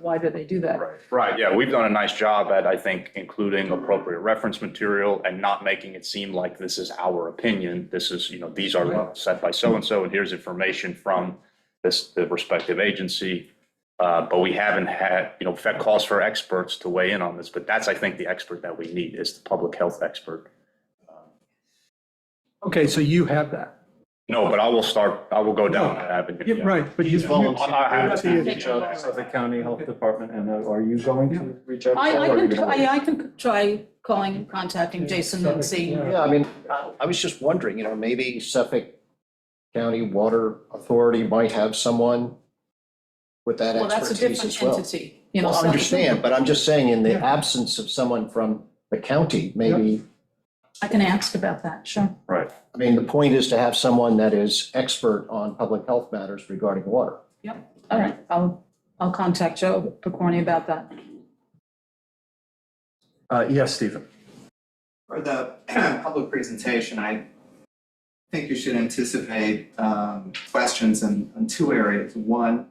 Why do they do that? Right, yeah, we've done a nice job at, I think, including appropriate reference material and not making it seem like this is our opinion. This is, these are levels set by so-and-so, and here's information from the respective agency. But we haven't had, Fed calls for experts to weigh in on this, but that's, I think, the expert that we need is the public health expert. Okay, so you have that. No, but I will go down that avenue. Yeah, right, but you. I have to. Reach out to the county health department, and are you going to reach out? to I them, or are you can, gonna wait? I can try calling and contacting Jason and see. Yeah, I mean, I was just wondering, maybe Suffolk County Water Authority might have someone with that Well, that's a expertise as different well. entity, Well, I understand, but I'm just saying in the absence of someone from the county, maybe, I can ask about that, sure. Right. I mean, the point is to have someone that is expert on public health matters regarding water. Yep, all right, I'll contact Joe Picorni about that. Yes, Stephen. For the public presentation, I think you should anticipate questions in two areas. One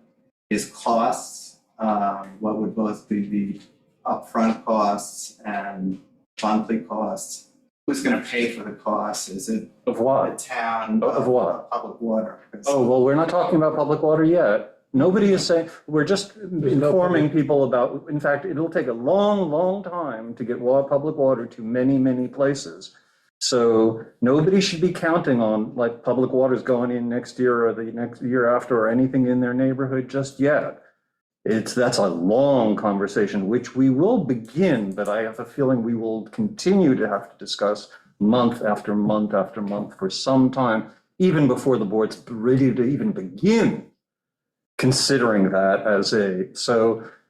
is costs, what would both be the upfront costs and monthly costs? Who's going to pay for the costs? Is it Of the what? town? Of what? Public water? 'Cause Oh, well, we're not talking about public water yet. Nobody is saying, we're just informing people about, in fact, it'll take a long, long time to get public water to many, many places. So nobody should be counting on like public water's going in next year or the next year after or anything in their neighborhood just yet. That's a long conversation, which we will begin, but I have a feeling we will continue to have to discuss month after month after month for some time, even before the board's ready to even begin considering that as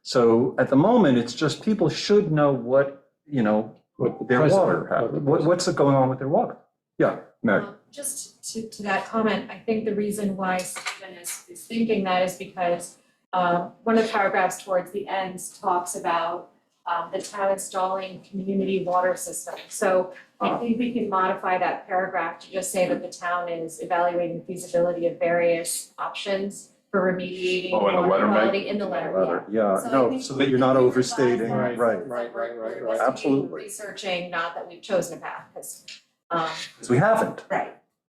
so at the moment, it's just people should know what their water, what's going on with their water. Yeah, Mary. Just to that comment, I think the reason why Stephen is thinking that is because one of the paragraphs towards the end talks about the town installing community water systems. So I think we can modify that paragraph to just say that the town is evaluating the feasibility of various options for remediating Oh, in the water letter, Meg? quality in the letter, yeah. Yeah, So I no, think so that you're not we can overstating, revise that right. so that we're investigating, Absolutely. researching, not that we've chosen a path, because, Because we haven't. right.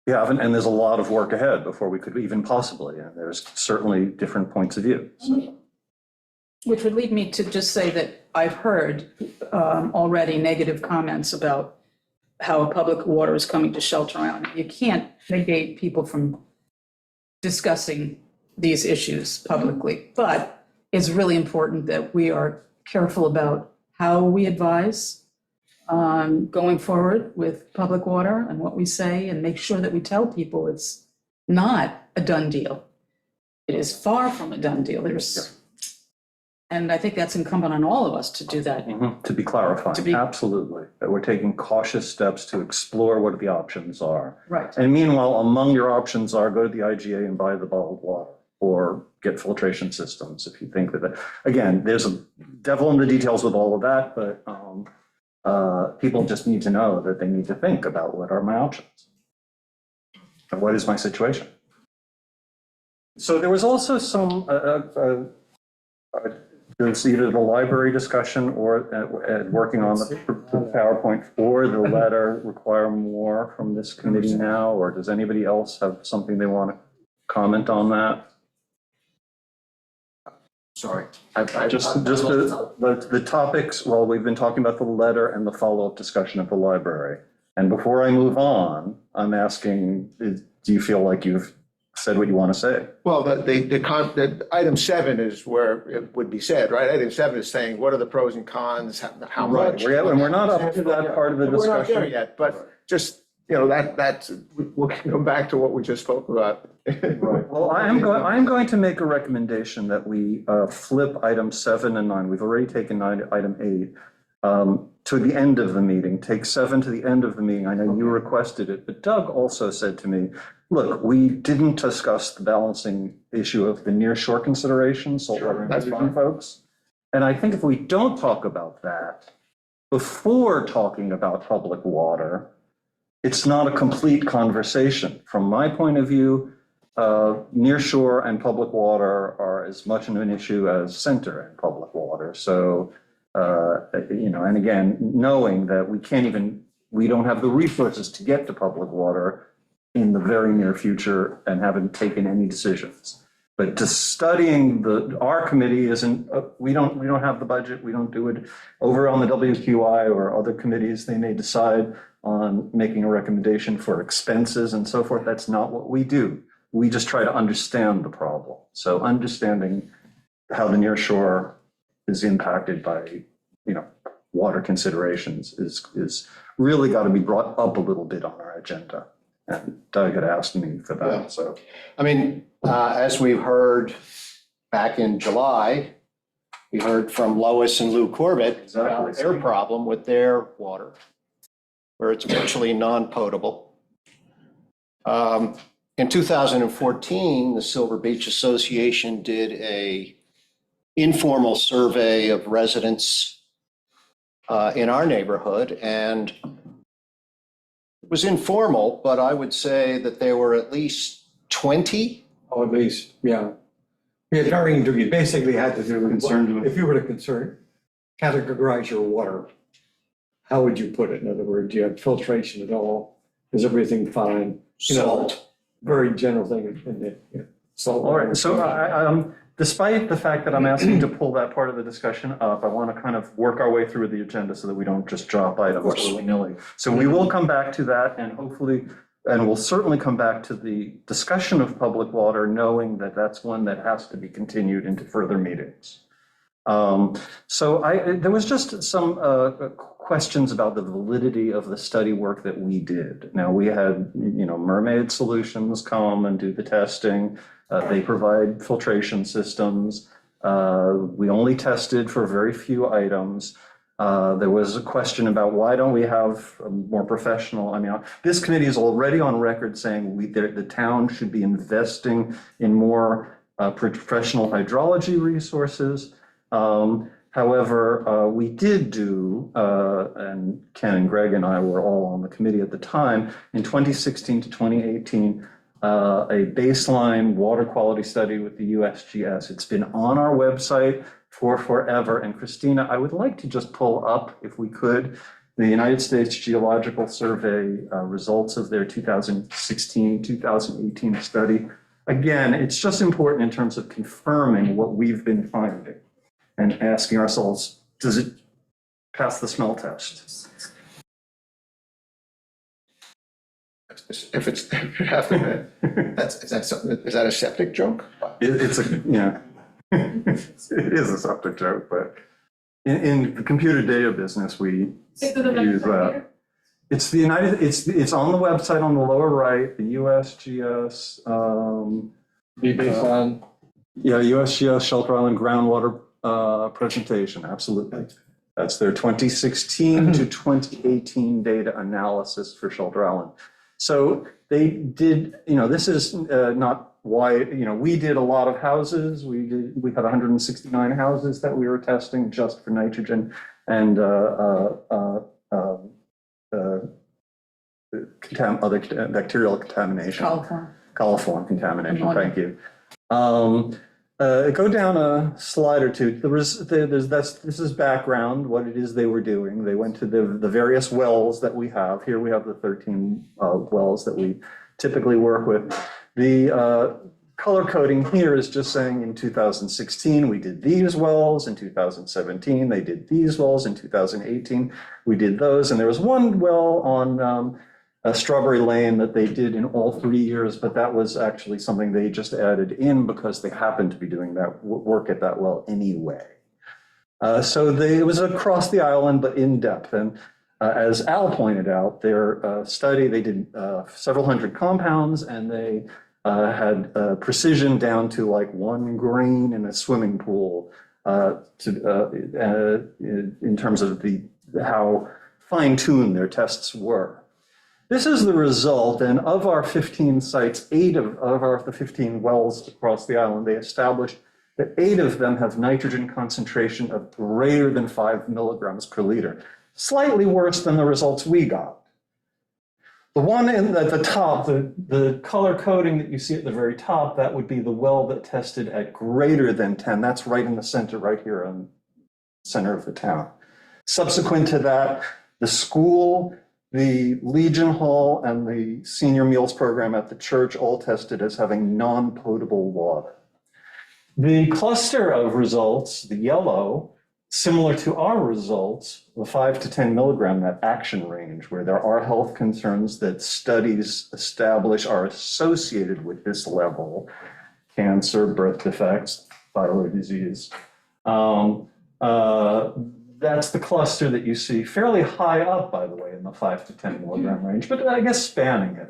We haven't, and there's a lot of work ahead before we could even possibly, and there's certainly different points of view. So, Which would lead me to just say that I've heard already negative comments about how public water is coming to Shelter Island. You can't negate people from discussing these issues publicly, but it's really important that we are careful about how we advise going forward with public water and what we say, and make sure that we tell people it's not a done deal. It is far from a done deal. And I think that's incumbent on all of us to do that. To be clarified, absolutely, that we're taking cautious steps to explore what the options are. Right. And meanwhile, among your options are go to the IGA and buy the bottled water, or get filtration systems if you think that, again, there's a devil in the details with all of that, but people just need to know that they need to think about what are my options and what is my situation. So there was also some does either the library discussion or working on the PowerPoint or the letter require more from this committee now? Or does anybody else have something they want to comment on that? Sorry. Just the topics, well, we've been talking about the letter and the follow-up discussion of the library. And before I move on, I'm asking, do you feel like you've said what you want to say? Well, the item 7 is where it would be said, right? Item 7 is saying, what are the pros and cons, how Right, much? and we're not up to that part of the We're not there discussion. yet, but just, that's, we'll come back to what we just spoke about. Right. Well, I am going to make a recommendation that we flip item 7 and 9. We've already taken item 8 to the end of the meeting. Take 7 to the end of the meeting. I know you requested it, but Doug also said to me, look, we didn't discuss the balancing issue of the near shore considerations, saltwater that's intrusion, fine. folks. And I think if we don't talk about that before talking about public water, it's not a complete conversation. From my point of view, near shore and public water are as much of an issue as center and public water. So, and again, knowing that we don't have the resources to get to public water in the very near future and haven't taken any decisions. But just studying our committee isn't, we don't have the budget, we don't do it. Over on the WQI or other committees, they may decide on making a recommendation for expenses and so forth. That's not what we do. We just try to understand the problem. So understanding how the near shore is impacted by, water considerations is really got to be brought up a little bit on our agenda. And Doug had asked me for Yeah. that, so. I mean, as we've heard back in July, we heard from Lois and Lou Corbett about their problem with their water, where it's virtually non-potable. In 2014, the Silver Beach Association did a informal survey of residents in our neighborhood, and it was informal, but I would say that there were at least 20. Or at least, yeah. We had varying degrees, basically had to do with, Concerned with- if you were to categorize your water, how would you put it? In other words, do you have filtration at all? Is everything fine? Salt. Very general thing in it, yeah. Salt. All right, so despite the fact that I'm asking to pull that part of the discussion up, I want to kind of work our way through the agenda so that we don't just drop items willy-nilly. So we will come back to that and hopefully, and we'll certainly come back to the discussion of public water, knowing that that's one that has to be continued into further meetings. There was just some questions about the validity of the study work that we did. Now, we had, Mermaid Solutions come and do the testing. They provide filtration systems. We only tested for very few items. There was a question about why don't we have a more professional, this committee is already on record saying the town should be investing in more professional hydrology resources. However, we did do, and Ken and Greg and I were all on the committee at the time, in 2016 to 2018, a baseline water quality study with the USGS. It's been on our website for forever. And Christina, I would like to just pull up, if we could, the United States Geological Survey results of their 2016-2018 study. Again, it's just important in terms of confirming what we've been finding and asking ourselves, does it pass the smell test? If it's, is that a septic joke? It is a septic joke, but in the computer data business, we use that. It's it's on the website on the lower right, the USGS. Be based on. USGS Shelter Island groundwater presentation, absolutely. That's their 2016 to 2018 data analysis for Shelter Island. So they did, this is not why, we did a lot of houses. We had 169 houses that we were testing just for nitrogen and other bacterial contamination. Coliform. Coliform contamination, Water. thank you. Go down a slide or two. This is background, what it is they were doing. They went to the various wells that we have. Here we have the 13 wells that we typically work with. The color coding here is just saying in 2016, we did these wells. In 2017, they did these wells. In 2018, we did those. And there was one well on Strawberry Lane that they did in all 3 years, but that was actually something they just added in because they happened to be doing that work at that well anyway. It was across the island, but in depth. And as Al pointed out, their study, they did several hundred compounds, and they had precision down to like 1 grain in a swimming pool in terms of how fine-tuned their tests were. This is the result, and of our 15 sites, 8 of the 15 wells across the island, they established that 8 of them have nitrogen concentration of greater than 5 milligrams per liter, slightly worse than the results we got. The one at the top, the color coding that you see at the very top, that would be the well that tested at greater than 10. That's right in the center, right here in the center of the town. Subsequent to that, the school, the Legion Hall, and the senior meals program at the church all tested as having non-potable water. The cluster of results, the yellow, similar to our results, the 5 to 10 milligram, that action range, where there are health concerns that studies establish are associated with this level, cancer, birth defects, thyroid disease. That's the cluster that you see fairly high up, by the way, in the 5 to 10 milligram range, but I guess spanning it.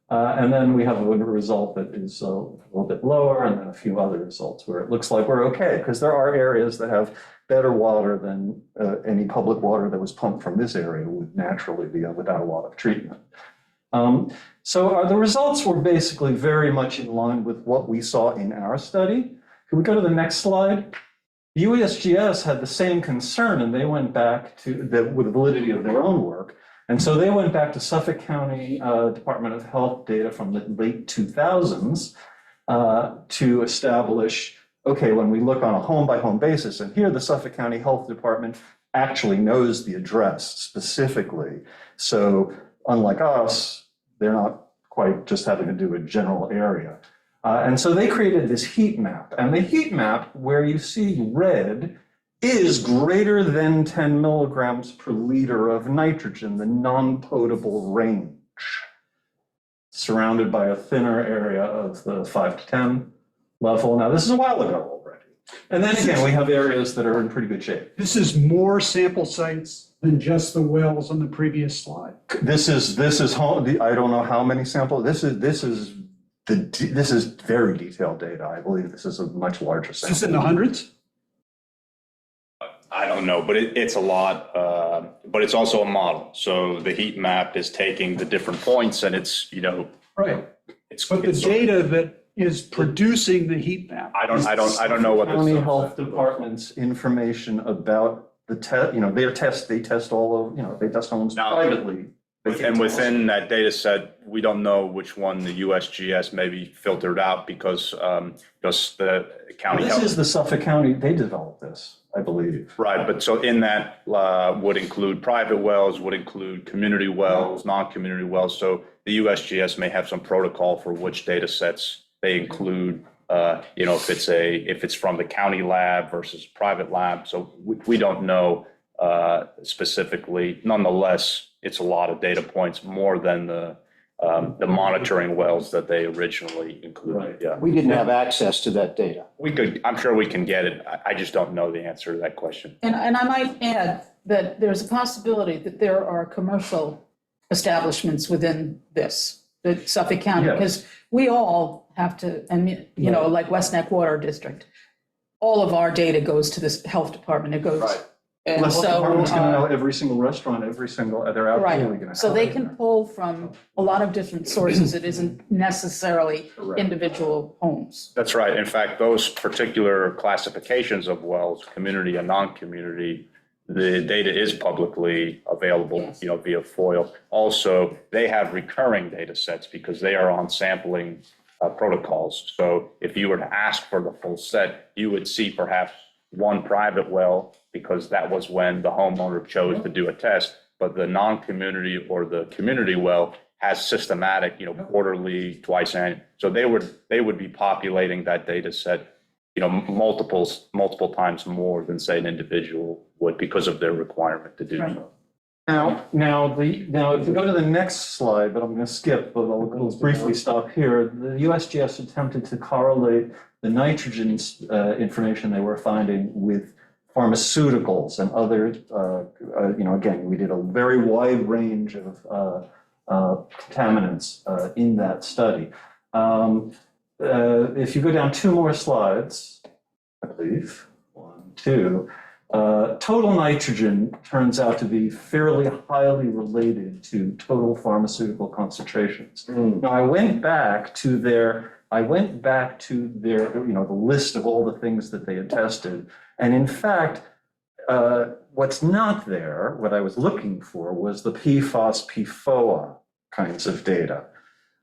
And then we have a result that is a little bit lower, and then a few other results where it looks like we're okay, because there are areas that have better water than any public water that was pumped from this area would naturally be without a lot of treatment. The results were basically very much in line with what we saw in our study. Can we go to the next slide? USGS had the same concern, and they went back to the validity of their own work. And so they went back to Suffolk County Department of Health data from the late 2000s to establish, okay, when we look on a home-by-home basis, and here the Suffolk County Health Department actually knows the address specifically. So unlike us, they're not quite just having to do a general area. And so they created this heat map, and the heat map where you see red is greater than 10 milligrams per liter of nitrogen, the non-potable range, surrounded by a thinner area of the 5 to 10 level. Now, this is a while ago already. And then again, we have areas that are in pretty good shape. This is more sample sites than just the wells on the previous slide. This is I don't know how many samples. This is very detailed data. I believe this is a much larger sample. Is this in the hundreds? I don't know, but it's a lot, but it's also a model. So the heat map is taking the different points and it's, Right. it's. But the data that is producing the heat map. I don't know what County the Health Department's information about the test, they test all of, they test homes Now, privately. And within that data set, we don't know which one the USGS maybe filtered out because the county This health. is the Suffolk County, they developed this, I believe. Right, but so in that would include private wells, would include community wells, non-community wells. So the USGS may have some protocol for which data sets they include. If it's from the county lab versus private lab. So we don't know specifically. Nonetheless, it's a lot of data points, more than the monitoring wells that they originally included. Yeah, We didn't have access to that data. I'm sure we can get it. I just don't know the answer to that question. And I might add that there's a possibility that there are commercial establishments within this, the Suffolk County, Yes. because we all have to, and like West Neck Water District, all of our data goes to this health department. It goes. Right. And The health department's gonna know so, every single restaurant, they're out right, really gonna. so have they it. can pull from a lot of different sources. It isn't necessarily Correct. individual homes. That's right. In fact, those particular classifications of wells, community and non-community, the data is publicly available, Yes. via FOIL. Also, they have recurring data sets because they are on sampling protocols. So if you were to ask for the full set, you would see perhaps one private well, because that was when the homeowner chose to do a test, but the non-community or the community well has systematic, quarterly, twice annual. So they would be populating that data set, multiple times more than say an individual would because of their requirement to do Right. so. Now, if you go to the next slide, but I'm going to skip, but I'll briefly stop here. The USGS attempted to correlate the nitrogen information they were finding with pharmaceuticals and other, again, we did a very wide range of contaminants in that study. If you go down 2 more slides, I believe, 1, 2, total nitrogen turns out to be fairly highly related to total pharmaceutical concentrations. Now, I went back to their, the list of all the things that they had tested. And in fact, what's not there, what I was looking for, was the PFOS, PFOA kinds of data.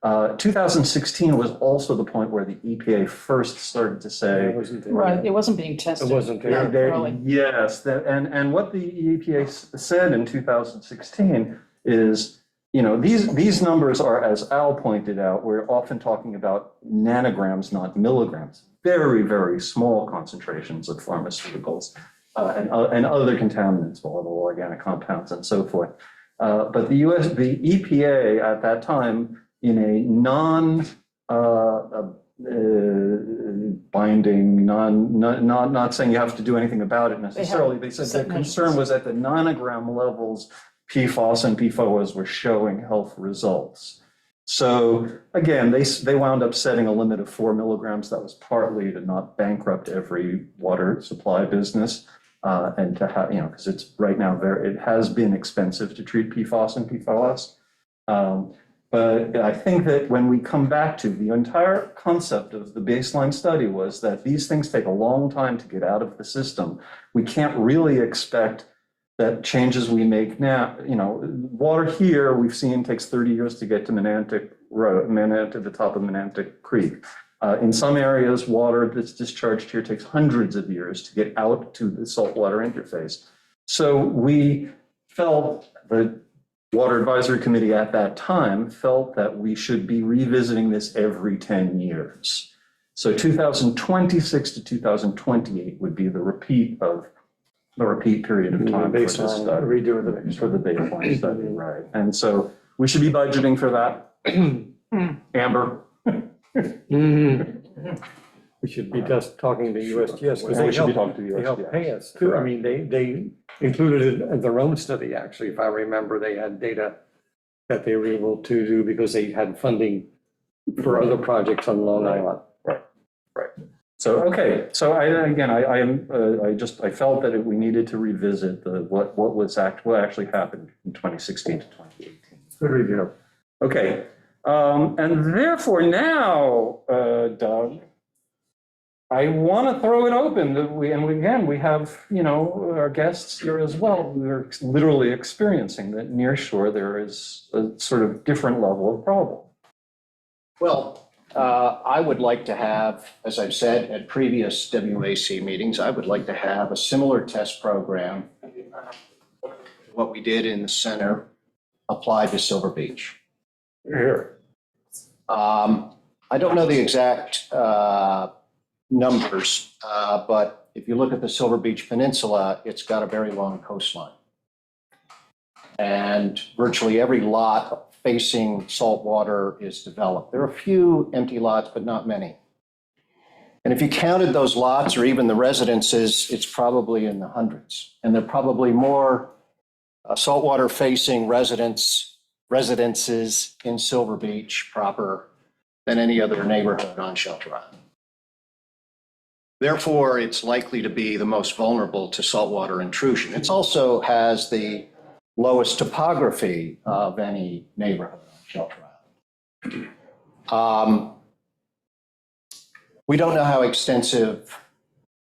2016 was also the point where the EPA first started to say, Right, it wasn't being tested. It wasn't there. Early. yes, and what the EPA said in 2016 is, these numbers are, as Al pointed out, we're often talking about nanograms, not milligrams, very, very small concentrations of pharmaceuticals and other contaminants, volatile organic compounds and so forth. But the EPA at that time, in a non-binding, not saying you have to do anything about it necessarily, they said the concern was at the nanogram levels, PFOS and PFOAs were showing health results. So again, they wound up setting a limit of 4 milligrams. That was partly to not bankrupt every water supply business and to have, because it's right now it has been expensive to treat PFOS and PFOS. But I think that when we come back to the entire concept of the baseline study was that these things take a long time to get out of the system. We can't really expect that changes we make now, water here we've seen takes 30 years to get to the top of Menantic Creek. In some areas, water that's discharged here takes hundreds of years to get out to the saltwater interface. So we felt, the Water Advisory Committee at that time felt that we should be revisiting this every 10 years. So 2026 to 2028 would be the repeat period of time for this study. Redo the For the baseline study, right. And so we should be budgeting for that. Amber? We should be just talking to USGS because We they should be help, talking to they help USGS. pay us too. I mean, they included it in their own study, actually, if I remember, they had data that they were able to do because they had funding for other projects on Long Island. So, okay, so I felt that we needed to revisit what actually happened in 2016 to 2018. Good review. Okay, and therefore now, Doug, I want to throw it open. We have, our guests here as well. We're literally experiencing that near shore there is a sort of different level of problem. Well, I would like to have, as I've said at previous WAC meetings, I would like to have a similar test program, what we did in the center, applied to Silver Beach. Here. I don't know the exact numbers, but if you look at the Silver Beach Peninsula, it's got a very long coastline. And virtually every lot facing saltwater is developed. There are a few empty lots, but not many. And if you counted those lots or even the residences, it's probably in the hundreds. And there are probably more saltwater facing residences in Silver Beach proper than any other neighborhood on Shelter Island. Therefore, it's likely to be the most vulnerable to saltwater intrusion. It also has the lowest topography of any neighborhood on Shelter Island. We don't know how extensive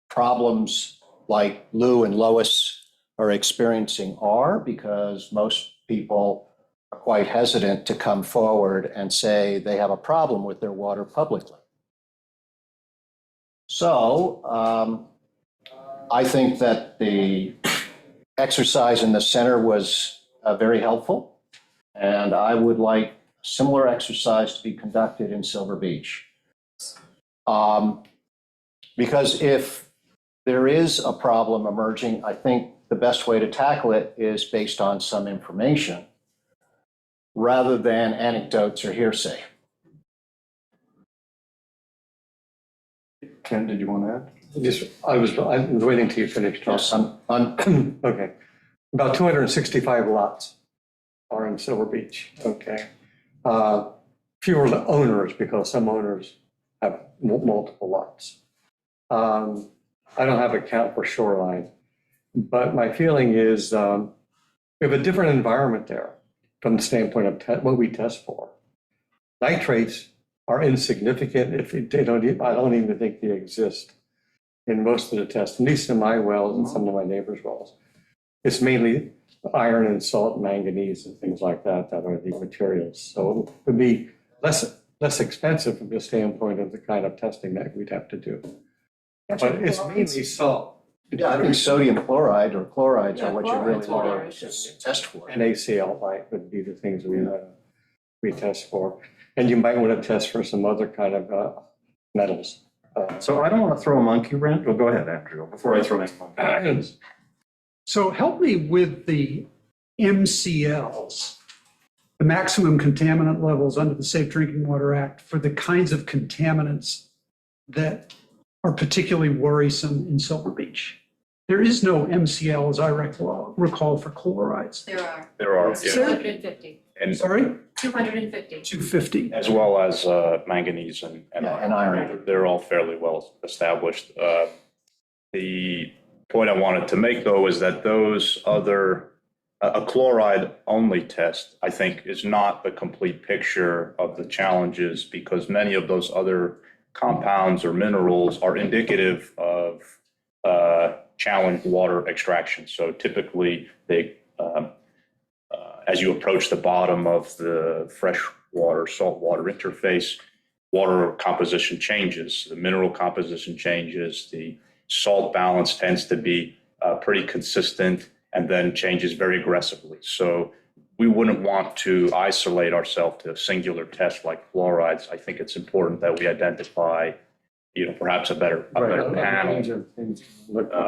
problems like Lou and Lois are experiencing are, because most people are quite hesitant to come forward and say they have a problem with their water publicly. So I think that the exercise in the center was very helpful, and I would like a similar exercise to be conducted in Silver Beach. Because if there is a problem emerging, I think the best way to tackle it is based on some information rather than anecdotes or hearsay. Ken, did you want to add? Just, I was waiting till you finished. Yes, I'm Okay. About 265 lots are in Silver Beach, okay? Fewer the owners because some owners have multiple lots. I don't have a count for Shoreline, but my feeling is we have a different environment there from the standpoint of what we test for. Nitrates are insignificant if they don't, I don't even think they exist in most of the tests, at least in my wells and some of my neighbors' wells. It's mainly iron and salt, manganese and things like that that are the materials. So it would be less expensive from the standpoint of the kind of testing that we'd have to do. But it's mainly salt. Yeah, I think sodium chloride or chlorides Yeah, are what you really chlorides want are to test for. And ACL would be the things we test for. And you might want to test for some other kind of metals. So I don't want to throw a monkey wrench. Well, go ahead, Andrew, before I throw any monkey wrenches. So help me with the MCLs, the maximum contaminant levels under the Safe Drinking Water Act for the kinds of contaminants that are particularly worrisome in Silver Beach. There is no MCL, as I recall, for chlorides. There are. There are, It's yeah. 250. And Sorry, 250. 250. as well as manganese and Yeah, and iron. They're all fairly well established. The point I wanted to make, though, is that those other, a chloride-only test, I think, is not the complete picture of the challenges because many of those other compounds or minerals are indicative of challenged water extraction. So typically, they as you approach the bottom of the freshwater saltwater interface, water composition changes, the mineral composition changes, the salt balance tends to be pretty consistent and then changes very aggressively. So we wouldn't want to isolate ourselves to a singular test like fluorides. I think it's important that we identify, perhaps a better panel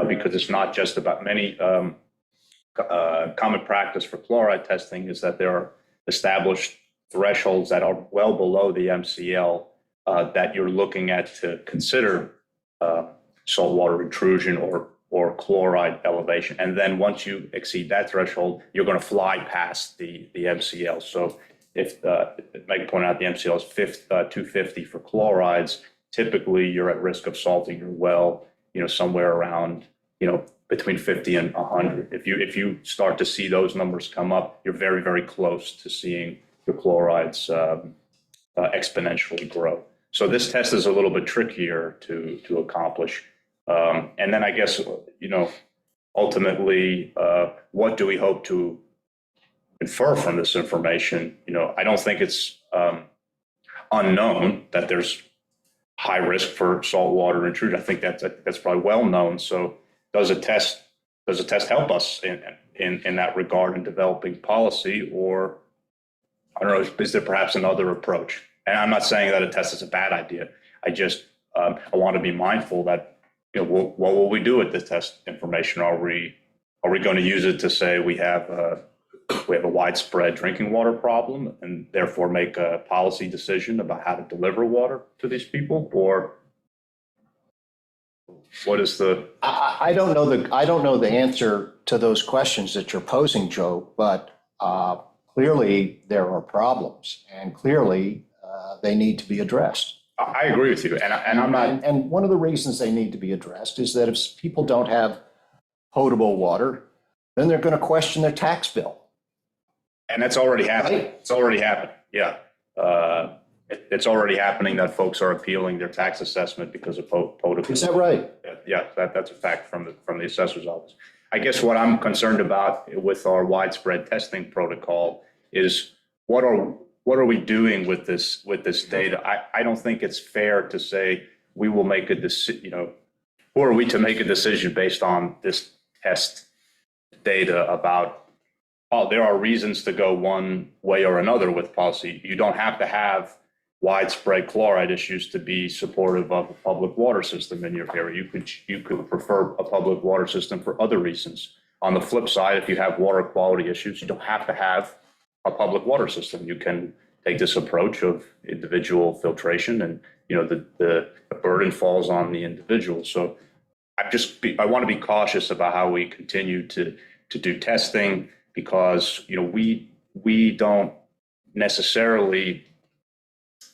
because it's not just about many. Common practice for chloride testing is that there are established thresholds that are well below the MCL that you're looking at to consider saltwater intrusion or chloride elevation. And then once you exceed that threshold, you're going to fly past the MCL. So if Meg pointed out the MCL is 250 for chlorides, typically you're at risk of salting your well, somewhere around, between 50 and 100. If you start to see those numbers come up, you're very, very close to seeing the chlorides exponentially grow. So this test is a little bit trickier to accomplish. And then I guess, ultimately, what do we hope to infer from this information? I don't think it's unknown that there's high risk for saltwater intrusion. I think that's probably well known. So does a test help us in that regard in developing policy, or I don't know, is there perhaps another approach? And I'm not saying that a test is a bad idea. I just I want to be mindful that what will we do with this test information? Are we going to use it to say we have a widespread drinking water problem and therefore make a policy decision about how to deliver water to these people, or what is the? I don't know the answer to those questions that you're posing, Joe, but clearly there are problems and clearly they need to be addressed. I agree with you, and I'm not. And one of the reasons they need to be addressed is that if people don't have potable water, then they're going to question their tax bill. And that's already happening. Right. It's already happened. Yeah. It's already happening that folks are appealing their tax assessment because of potable. Is that right? Yeah, that's a fact from the assessor's office. I guess what I'm concerned about with our widespread testing protocol is what are we doing with this data? I don't think it's fair to say we will make a decision, who are we to make a decision based on this test data about, oh, there are reasons to go one way or another with policy. You don't have to have widespread chloride issues to be supportive of a public water system in your area. You could prefer a public water system for other reasons. On the flip side, if you have water quality issues, you don't have to have a public water system. You can take this approach of individual filtration, and the burden falls on the individual. So I want to be cautious about how we continue to do testing, because we don't necessarily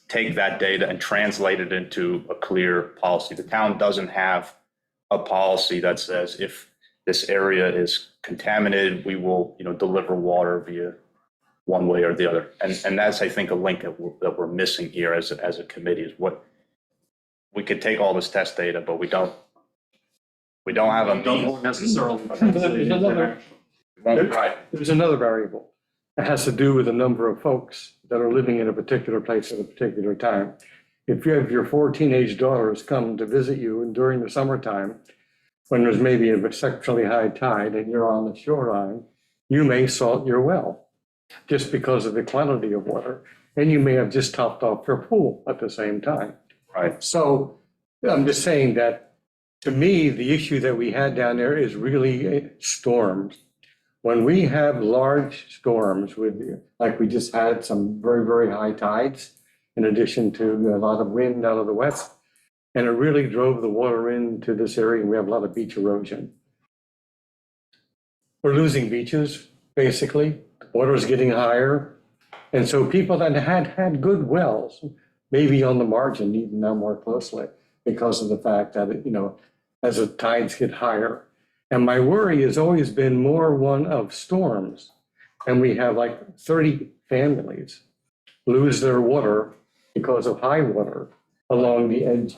take that data and translate it into a clear policy. The town doesn't have a policy that says if this area is contaminated, we will deliver water via one way or the other. And that's, I think, a link that we're missing here as a committee, is what we could take all this test data, but we don't have a means. necessarily. There's another variable. It has to do with the number of folks that are living in a particular place at a particular time. If you have your 4 teenage daughters come to visit you and during the summertime, when there's maybe an exceptionally high tide and you're on the shoreline, you may salt your well just because of the quantity of water. And you may have just topped off your pool at the same time. Right. So I'm just saying that, to me, the issue that we had down there is really storms. When we have large storms like we just had some very, very high tides, in addition to a lot of wind out of the west, and it really drove the water into this area, and we have a lot of beach erosion. We're losing beaches, basically. The water is getting higher. And so people that had good wells, maybe on the margin, need to know more closely because of the fact that, as the tides get higher. And my worry has always been more one of storms. And we have like 30 families lose their water because of high water along the edge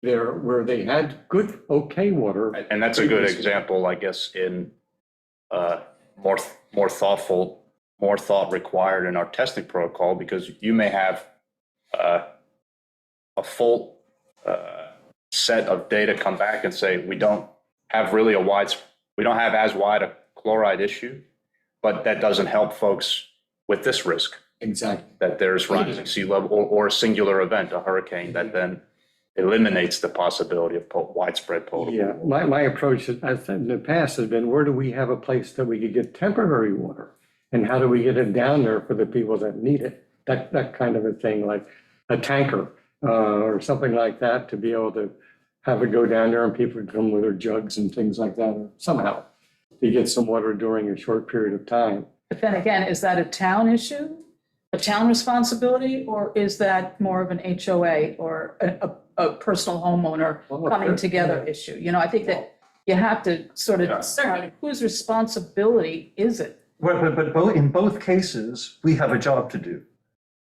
there where they had good, okay water. And that's a good example, I guess, in more thought required in our testing protocol, because you may have a full set of data come back and say, we don't have as wide a chloride issue, but that doesn't help folks with this risk. Exactly. That there's rising sea level or a singular event, a hurricane, that then eliminates the possibility of widespread potable. Yeah, my approach in the past has been, where do we have a place that we could get temporary water? And how do we get it down there for the people that need it? That kind of a thing, like a tanker or something like that, to be able to have it go down there and people come with their jugs and things like that, or somehow to get some water during a short period of time. But then again, is that a town issue, a town responsibility, or is that more of an HOA or a personal homeowner coming together issue? I think that you have to sort of discern whose responsibility is it? But in both cases, we have a job to do.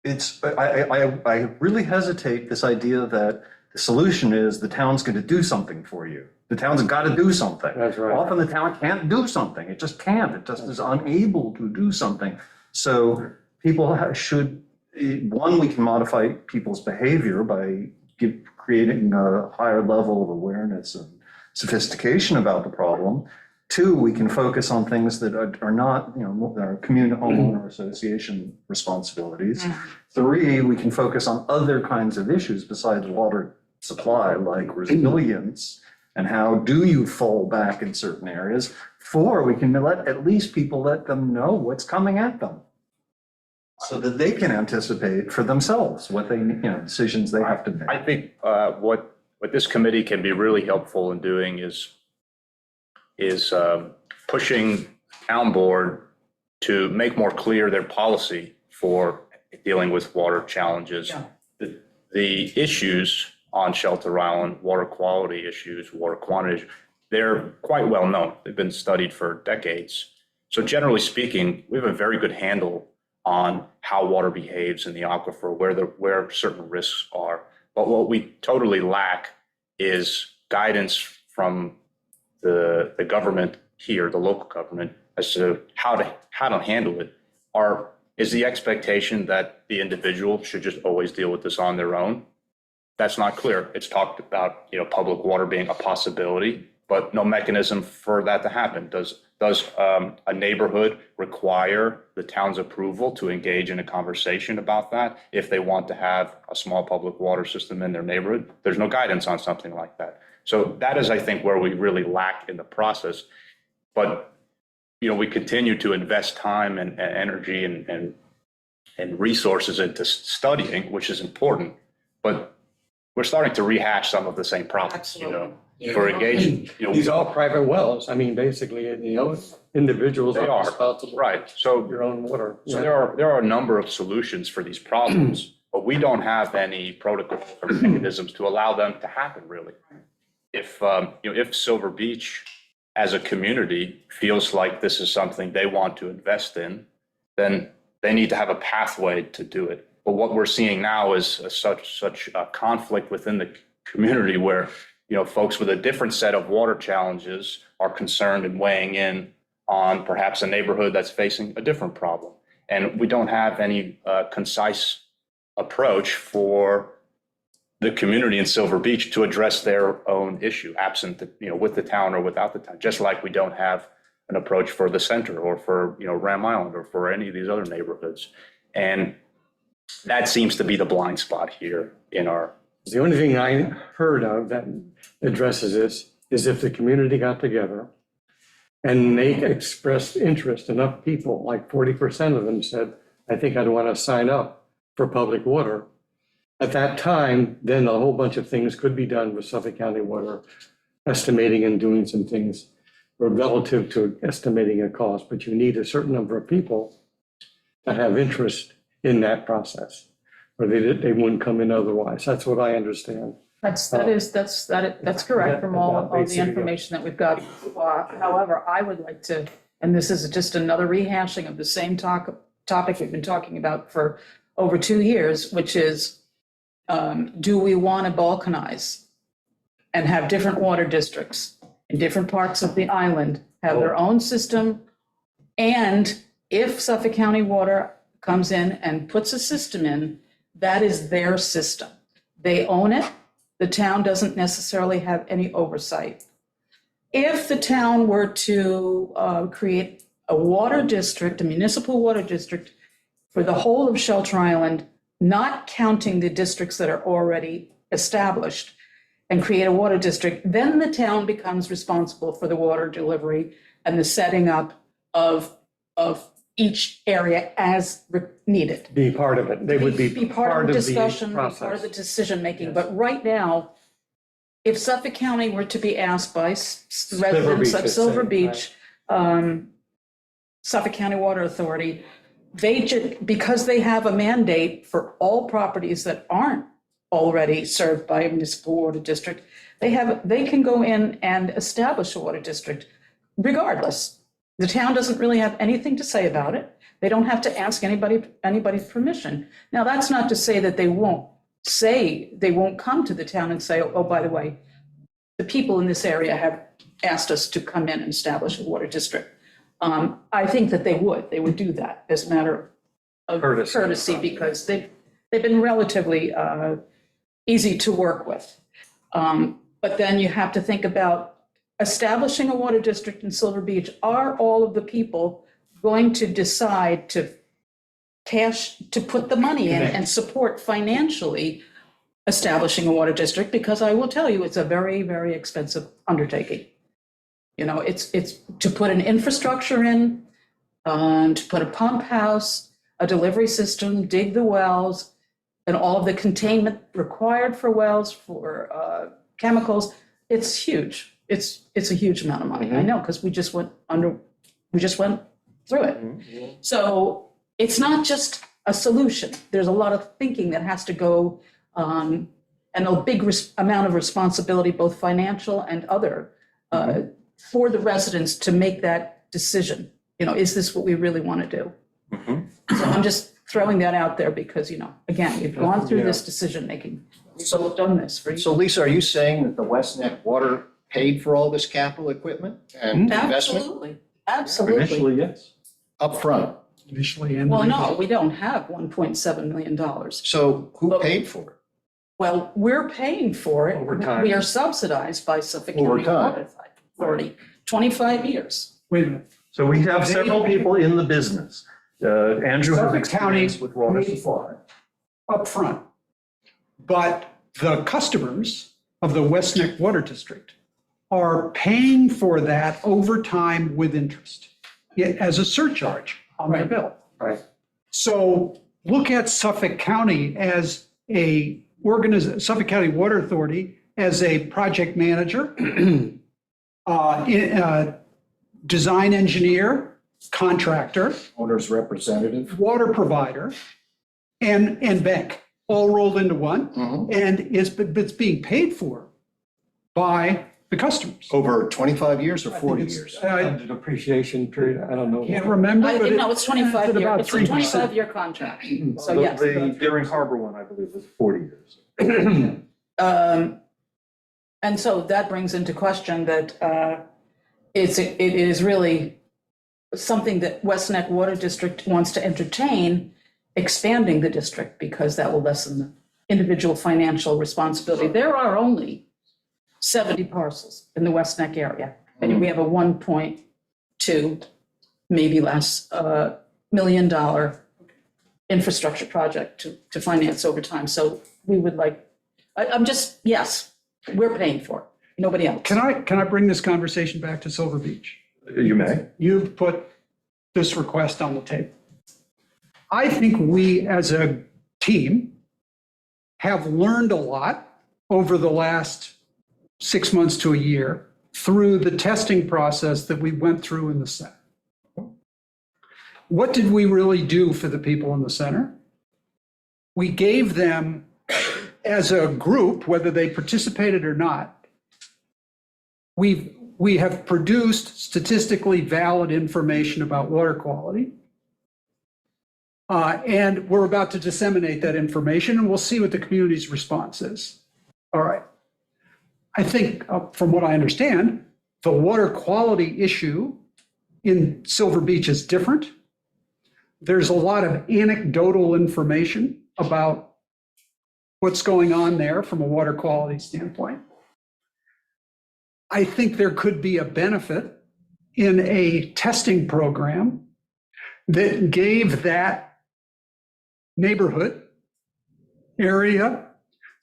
I really hesitate this idea that the solution is the town's going to do something for you. The town's got to do something. That's right. Often the town can't do something. It just can't. It just is unable to do something. So people should, one, we can modify people's behavior by creating a higher level of awareness and sophistication about the problem. Two, we can focus on things that are not, our community homeowner association responsibilities. Three, we can focus on other kinds of issues besides water supply, like resilience and how do you fall back in certain areas. Four, we can at least let them know what's coming at them so that they can anticipate for themselves what they, decisions they have to make. I think what this committee can be really helpful in doing is pushing the town board to make more clear their policy for dealing with water challenges. Yeah. The issues on Shelter Island, water quality issues, water quantity, they're quite well known. They've been studied for decades. So generally speaking, we have a very good handle on how water behaves in the aquifer, where certain risks are. But what we totally lack is guidance from the government here, the local government, as to how to handle it is the expectation that the individual should just always deal with this on their own? That's not clear. It's talked about, public water being a possibility, but no mechanism for that to happen. Does a neighborhood require the town's approval to engage in a conversation about that if they want to have a small public water system in their neighborhood? There's no guidance on something like that. So that is, I think, where we really lack in the process. But, we continue to invest time and energy and resources into studying, which is important. But we're starting to rehash some of the same problems, for engaging. These are all private wells. I mean, basically, individuals They are are, responsible right. for So your own water. So there are a number of solutions for these problems, but we don't have any protocols or mechanisms to allow them to happen, really. If Silver Beach as a community feels like this is something they want to invest in, then they need to have a pathway to do it. But what we're seeing now is such a conflict within the community where, folks with a different set of water challenges are concerned and weighing in on perhaps a neighborhood that's facing a different problem. And we don't have any concise approach for the community in Silver Beach to address their own issue, absent, with the town or without the town, just like we don't have an approach for the center or for, Ram Island or for any of these other neighborhoods. And that seems to be the blind spot here in our. The only thing I heard of that addresses this is if the community got together and they expressed interest, enough people, like 40% of them said, I think I'd want to sign up for public water. At that time, then a whole bunch of things could be done with Suffolk County Water, estimating and doing some things relative to estimating a cost, but you need a certain number of people that have interest in that process, or they wouldn't come in otherwise. That's what I understand. That's correct from all the information that we've got. However, I would like to, and this is just another rehashing of the same topic we've been talking about for over 2 years, which is, do we want to balkanize and have different water districts in different parts of the island have their own system? And if Suffolk County Water comes in and puts a system in, that is their system. They own it. The town doesn't necessarily have any oversight. If the town were to create a water district, a municipal water district for the whole of Shelter Island, not counting the districts that are already established, and create a water district, then the town becomes responsible for the water delivery and the setting up of each area as needed. Be part of it. They would be part of the discussion, be process. part of the decision-making. But right now, if Suffolk County were to be asked by residents of Silver Beach, Suffolk County Water Authority, because they have a mandate for all properties that aren't already served by a municipal water district, they can go in and establish a water district regardless. The town doesn't really have anything to say about it. They don't have to ask anybody's permission. Now, that's not to say that they won't come to the town and say, oh, by the way, the people in this area have asked us to come in and establish a water district. I think that they would do that as a matter of courtesy because they've been relatively easy to work with. But then you have to think about establishing a water district in Silver Beach. Are all of the people going to decide to put the money in and support financially establishing a water district? Because I will tell you, it's a very, very expensive undertaking. It's to put an infrastructure in, to put a pump house, a delivery system, dig the wells, and all of the containment required for wells, for chemicals. It's huge. It's a huge amount of money. I know, because we just went through it. So it's not just a solution. There's a lot of thinking that has to go, and a big amount of responsibility, both financial and other, for the residents to make that decision. Is this what we really want to do? So I'm just throwing that out there because, again, we've gone through this decision-making. We've done this for years. So Lisa, are you saying that the West Neck Water paid for all this capital equipment and investment Absolutely. Initially, yes. up front? initially. And Well, no, we don't have $1.7 million. So who paid for it? Well, we're paying for it. Over time. We are subsidized by Suffolk Over County time. Water Authority, 25 years. Wait a minute. So we have several people in the business. Andrew has Suffolk County experience with water paid supply. for it up front. But the customers of the West Neck Water District are paying for that over time with interest as a surcharge on their bill. Right. So look at Suffolk County as Suffolk County Water Authority as a project manager, design engineer, contractor, Owner's representative? water provider, and bank, all rolled into one. Mhm. And it's being paid for by the customers. Over 25 years or I think 40 it's- years? I Under depreciation period, I don't know. can't remember, but No, it's 25 it's year, about it's a 3%. 25-year contract. So The- yes. The Deering Harbor one, I believe, was 40 years. And so that brings into question that it is really something that West Neck Water District wants to entertain, expanding the district, because that will lessen the individual financial responsibility. There are only 70 parcels in the West Neck area, and we have a 1.2, maybe less, $1 million infrastructure project to finance over time. So we would like, I'm just, yes, we're paying for it, nobody else. Can I bring this conversation back to Silver Beach? You may. You've put this request on the table. I think we as a team have learned a lot over the last 6 months to a year through the testing process that we went through in the center. What did we really do for the people in the center? We gave them, as a group, whether they participated or not, we have produced statistically valid information about water quality. And we're about to disseminate that information, and we'll see what the community's response is. All right. I think, from what I understand, the water quality issue in Silver Beach is different. There's a lot of anecdotal information about what's going on there from a water quality standpoint. I think there could be a benefit in a testing program that gave that neighborhood area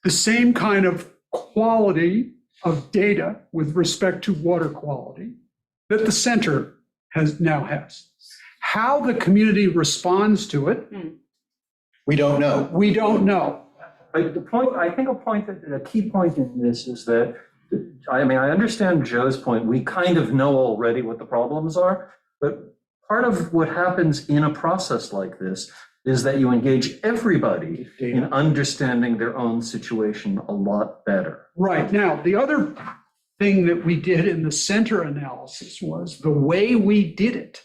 the same kind of quality of data with respect to water quality that the center now has. How the community responds to it, We don't know. we don't know. But a key point in this is that, I mean, I understand Joe's point. We kind of know already what the problems are, but part of what happens in a process like this is that you engage everybody in understanding their own situation a lot better. Right. Now, the other thing that we did in the center analysis was the way we did it.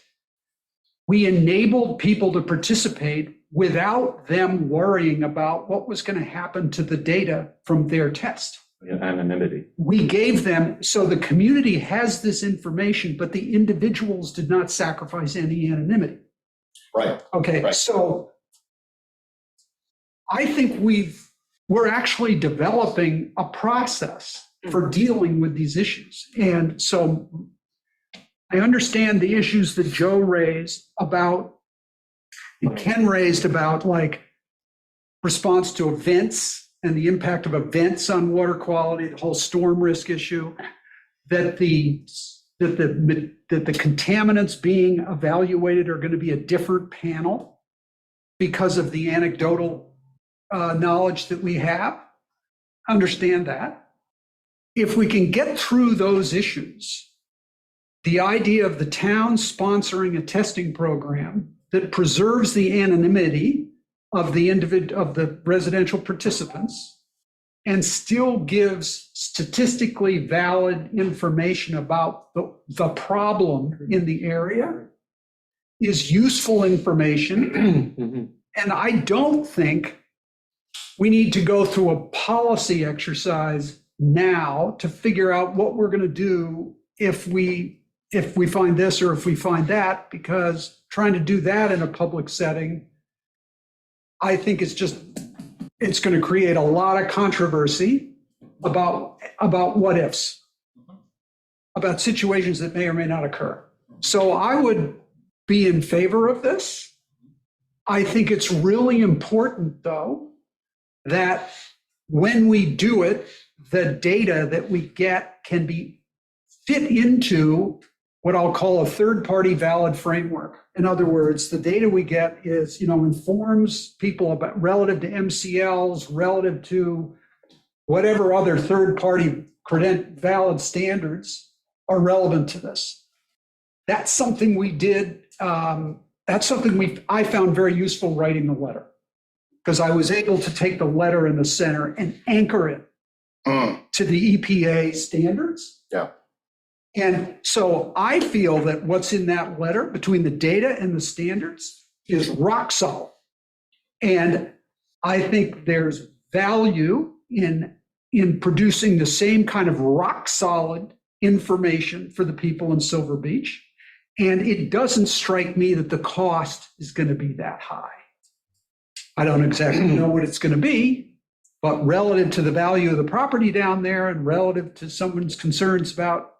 We enabled people to participate without them worrying about what was going to happen to the data from their test. Anonymity. We gave them, so the community has this information, but the individuals did not sacrifice any anonymity. Right. Okay, Right. so I think we're actually developing a process for dealing with these issues. And so I understand the issues that Joe raised about, and Ken raised about, like response to events and the impact of events on water quality, the whole storm risk issue, that the contaminants being evaluated are going to be a different panel because of the anecdotal knowledge that we have. Understand that. If we can get through those issues, the idea of the town sponsoring a testing program that preserves the anonymity of the residential participants and still gives statistically valid information about the problem in the area is useful information. And I don't think we need to go through a policy exercise now to figure out what we're going to do if we find this or if we find that, because trying to do that in a public setting, I think it's going to create a lot of controversy about what ifs, about situations that may or may not occur. So I would be in favor of this. I think it's really important, though, that when we do it, the data that we get can be fit into what I'll call a third-party valid framework. In other words, the data we get is, informs people about relative to MCLs, relative to whatever other third-party valid standards are relevant to this. That's something we did. That's something I found very useful writing the letter, because I was able to take the letter in the center and anchor it to the EPA standards. Yeah. And so I feel that what's in that letter between the data and the standards is rock solid. And I think there's value in producing the same kind of rock solid information for the people in Silver Beach. And it doesn't strike me that the cost is going to be that high. I don't exactly know what it's going to be, but relative to the value of the property down there and relative to someone's concerns about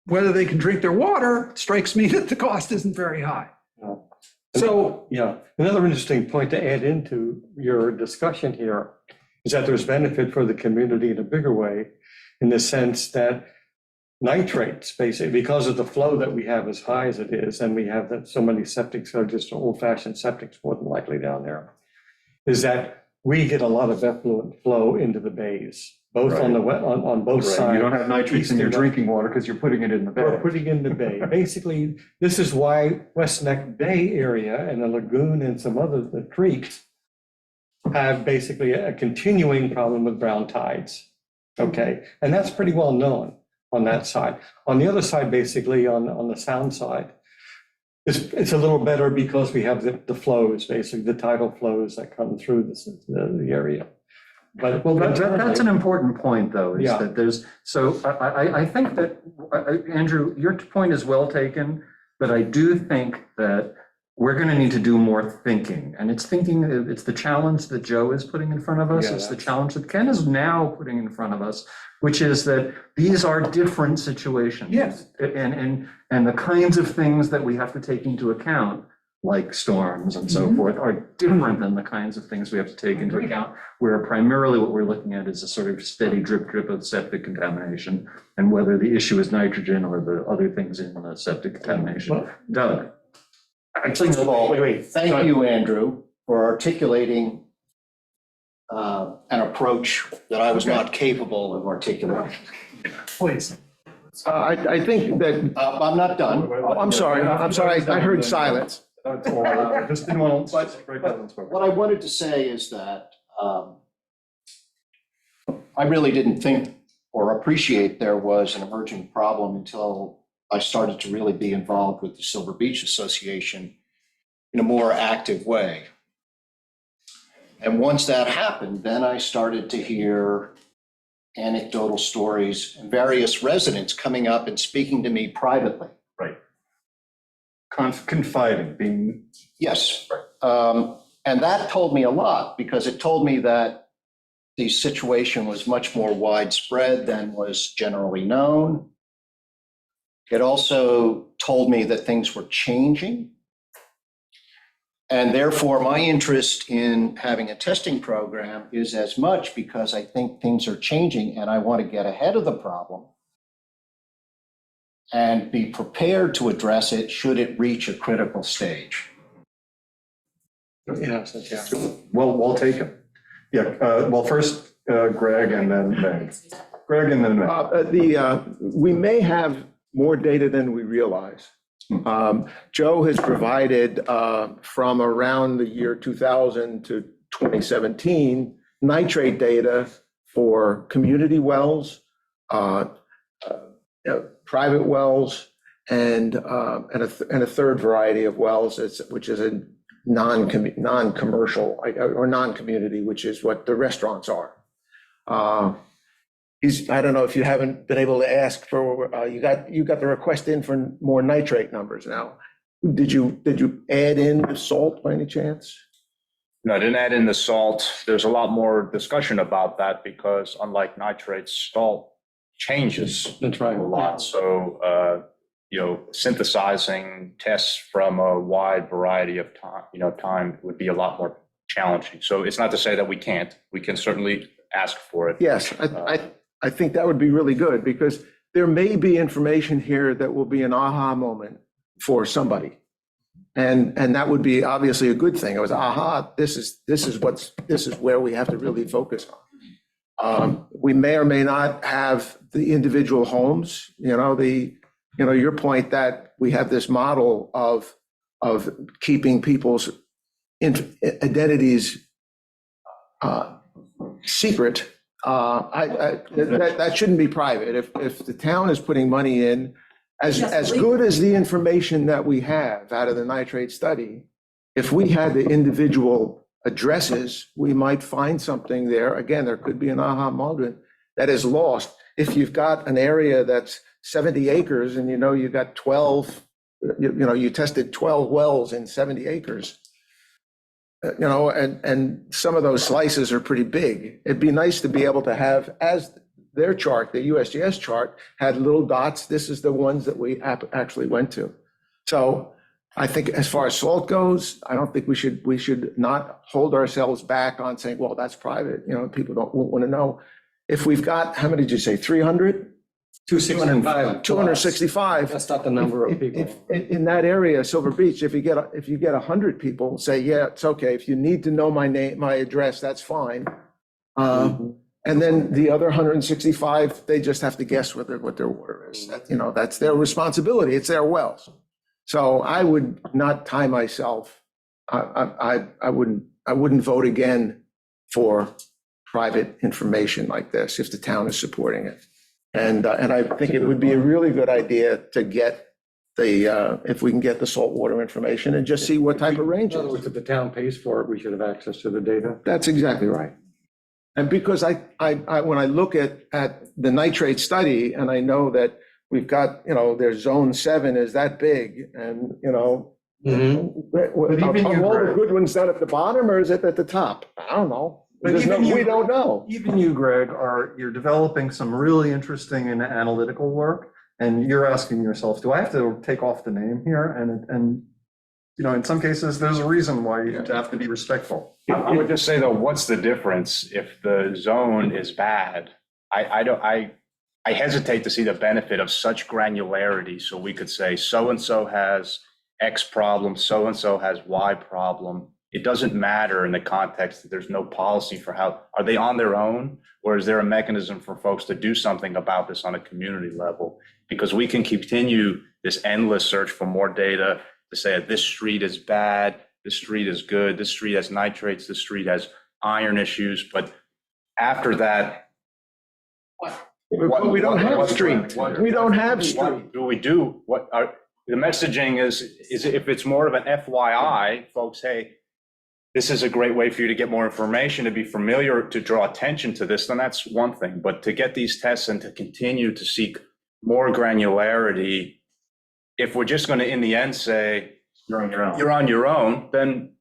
whether they can drink their water, it strikes me that the cost isn't very high. So, Yeah, another interesting point to add into your discussion here is that there's benefit for the community in a bigger way, in the sense that nitrates, basically, because of the flow that we have as high as it is, and we have that so many septics are just old-fashioned septics more than likely down there, is that we get a lot of effluent flow into the bays, both on the on both sides. You don't have nitrates in your drinking water because you're putting it in the We're bay. putting in the bay. Basically, this is why West Neck Bay area and the lagoon and some other, the creeks, have basically a continuing problem with brown tides. Okay, and that's pretty well known on that side. On the other side, basically on the sound side, it's a little better because we have the flows, basically the tidal flows that come through the area. But Well, that's an important point, though, is Yeah. that I think that, Andrew, your point is well taken, but I do think that we're going to need to do more thinking. And it's the challenge that Joe is putting in front of us. Yeah, It's the challenge that Ken is now putting in front of us, which is that these are different situations. Yes. And the kinds of things that we have to take into account, like storms and so forth, are different than the kinds of things we have to take into account, where primarily what we're looking at is a sort of steady drip of septic contamination, and whether the issue is nitrogen or the other things in the septic contamination. Doug? First of all, thank you, Andrew, for articulating an approach that I was not capable of articulating. please. I think that, I'm not done. I'm sorry, I heard silence. Just didn't want to break that unspoken. What I wanted to say is that I really didn't think or appreciate there was an emerging problem until I started to really be involved with the Silver Beach Association in a more active way. And once that happened, then I started to hear anecdotal stories and various residents coming up and speaking to me privately. Confiding, being. Yes. And that told me a lot, because it told me that the situation was much more widespread than was generally known. It also told me that things were changing. And therefore, my interest in having a testing program is as much because I think things are changing and I want to get ahead of the problem and be prepared to address it should it reach a critical stage. Yeah. Well taken. Yeah, well, first Greg and then Meg. Greg and then Meg. We may have more data than we realize. Joe has provided from around the year 2000 to 2017 nitrate data for community wells, private wells, and a third variety of wells, which is a non-commercial or non-community, which is what the restaurants are. I don't know if you haven't been able to ask for, you got the request in for more nitrate numbers now. Did you add in the salt by any chance? No, I didn't add in the salt. There's a lot more discussion about that because unlike nitrates, salt changes That's right. a lot. So, synthesizing tests from a wide variety of time would be a lot more challenging. So it's not to say that we can't. We can certainly ask for it. Yes, I think that would be really good because there may be information here that will be an aha moment for somebody. And that would be obviously a good thing. It was, aha, this is where we have to really focus on. We may or may not have the individual homes, your point that we have this model of keeping people's identities secret. That shouldn't be private. If the town is putting money in, as good as the information that we have out of the nitrate study, if we had the individual addresses, we might find something there. Again, there could be an aha moment that is lost. If you've got an area that's 70 acres and you got 12, you tested 12 wells in 70 acres, and some of those slices are pretty big. It'd be nice to be able to have, as their chart, the USGS chart, had little dots. This is the ones that we actually went to. So I think as far as salt goes, I don't think we should not hold ourselves back on saying, well, that's private. People won't want to know. If we've got, how many did you say, 300? 265. 265. That's not the number of people. In that area, Silver Beach, if you get 100 people, say, yeah, it's okay. If you need to know my name, my address, that's fine. And then the other 165, they just have to guess what their water is. That's their responsibility. It's their wells. So I would not tie myself. I wouldn't vote again for private information like this if the town is supporting it. And I think it would be a really good idea to get if we can get the saltwater information and just see what type of range. In other words, if the town pays for it, we should have access to the data. That's exactly right. And because I when I look at the nitrate study and I know that we've got, there's zone 7 is that big and, are all the good ones down at the bottom or is it at the top? I don't know. We don't know. Even you, Greg, you're developing some really interesting and analytical work, and you're asking yourself, do I have to take off the name here? And in some cases, there's a reason why you have to be respectful. I would just say though, what's the difference if the zone is bad? I hesitate to see the benefit of such granularity. So we could say so-and-so has X problem, so-and-so has Y problem. It doesn't matter in the context that there's no policy for are they on their own? Or is there a mechanism for folks to do something about this on a community level? Because we can continue this endless search for more data to say that this street is bad, this street is good, this street has nitrates, this street has iron issues. But after that, we don't have street. We don't have street. What do we do? The messaging is if it's more of an FYI, folks, hey, this is a great way for you to get more information, to be familiar, to draw attention to this, then that's one thing. But to get these tests and to continue to seek more granularity, if we're just going to, in the end, say, You're on your own. you're on your own, then.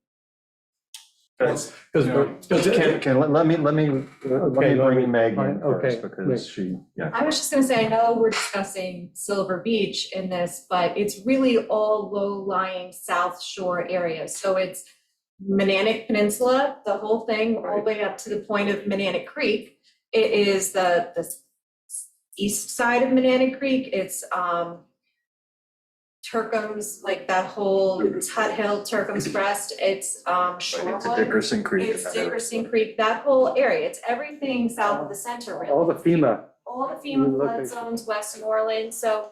Ken, let me bring Meg in first because I was just gonna say, I know we're discussing Silver Beach in this, but it's really all low-lying South Shore areas. So it's Mananac Peninsula, the whole thing, all the way up to the point of Mananac Creek. It is the east side of Mananac Creek. It's Turcom's, like that whole Tut Hill, Turcom's Rest. It's Shorewood. It's Dickerson Creek. It's Dickerson Creek, that whole area. It's everything south of the center, really. All the FEMA. All the FEMA flood zones, West New Orleans. So,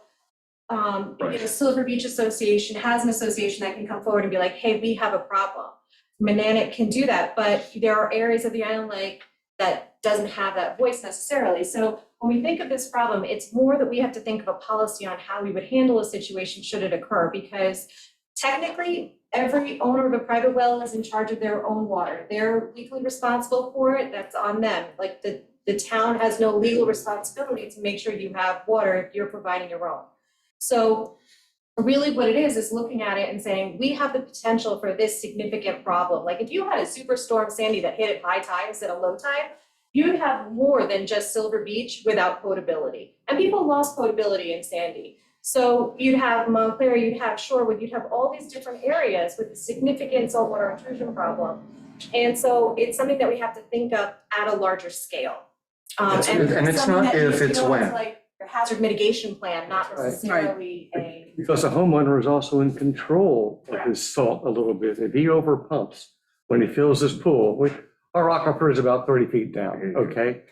Silver Beach Association has an association that can come forward and be like, hey, we have a problem. Mananac can do that, but there are areas of the island lake that doesn't have that voice necessarily. So when we think of this problem, it's more that we have to think of a policy on how we would handle a situation should it occur, because technically every owner of a private well is in charge of their own water. They're legally responsible for it. That's on them. Like the town has no legal responsibility to make sure you have water if you're providing your own. So Really what it is looking at it and saying, we have the potential for this significant problem. Like if you had a superstorm Sandy that hit at high tide instead of low tide, you would have more than just Silver Beach without potability. And people lost potability in Sandy. So you'd have Montclair, you'd have Shorewood, you'd have all these different areas with a significant saltwater intrusion problem. And so it's something that we have to think of at a larger scale. And it's something not that if, needs to it's go into, when. like your hazard mitigation plan, not necessarily a. Because the homeowner is also in control of his salt a little bit. If he over pumps when he fills his pool, which our aquifer is about 30 feet down, okay?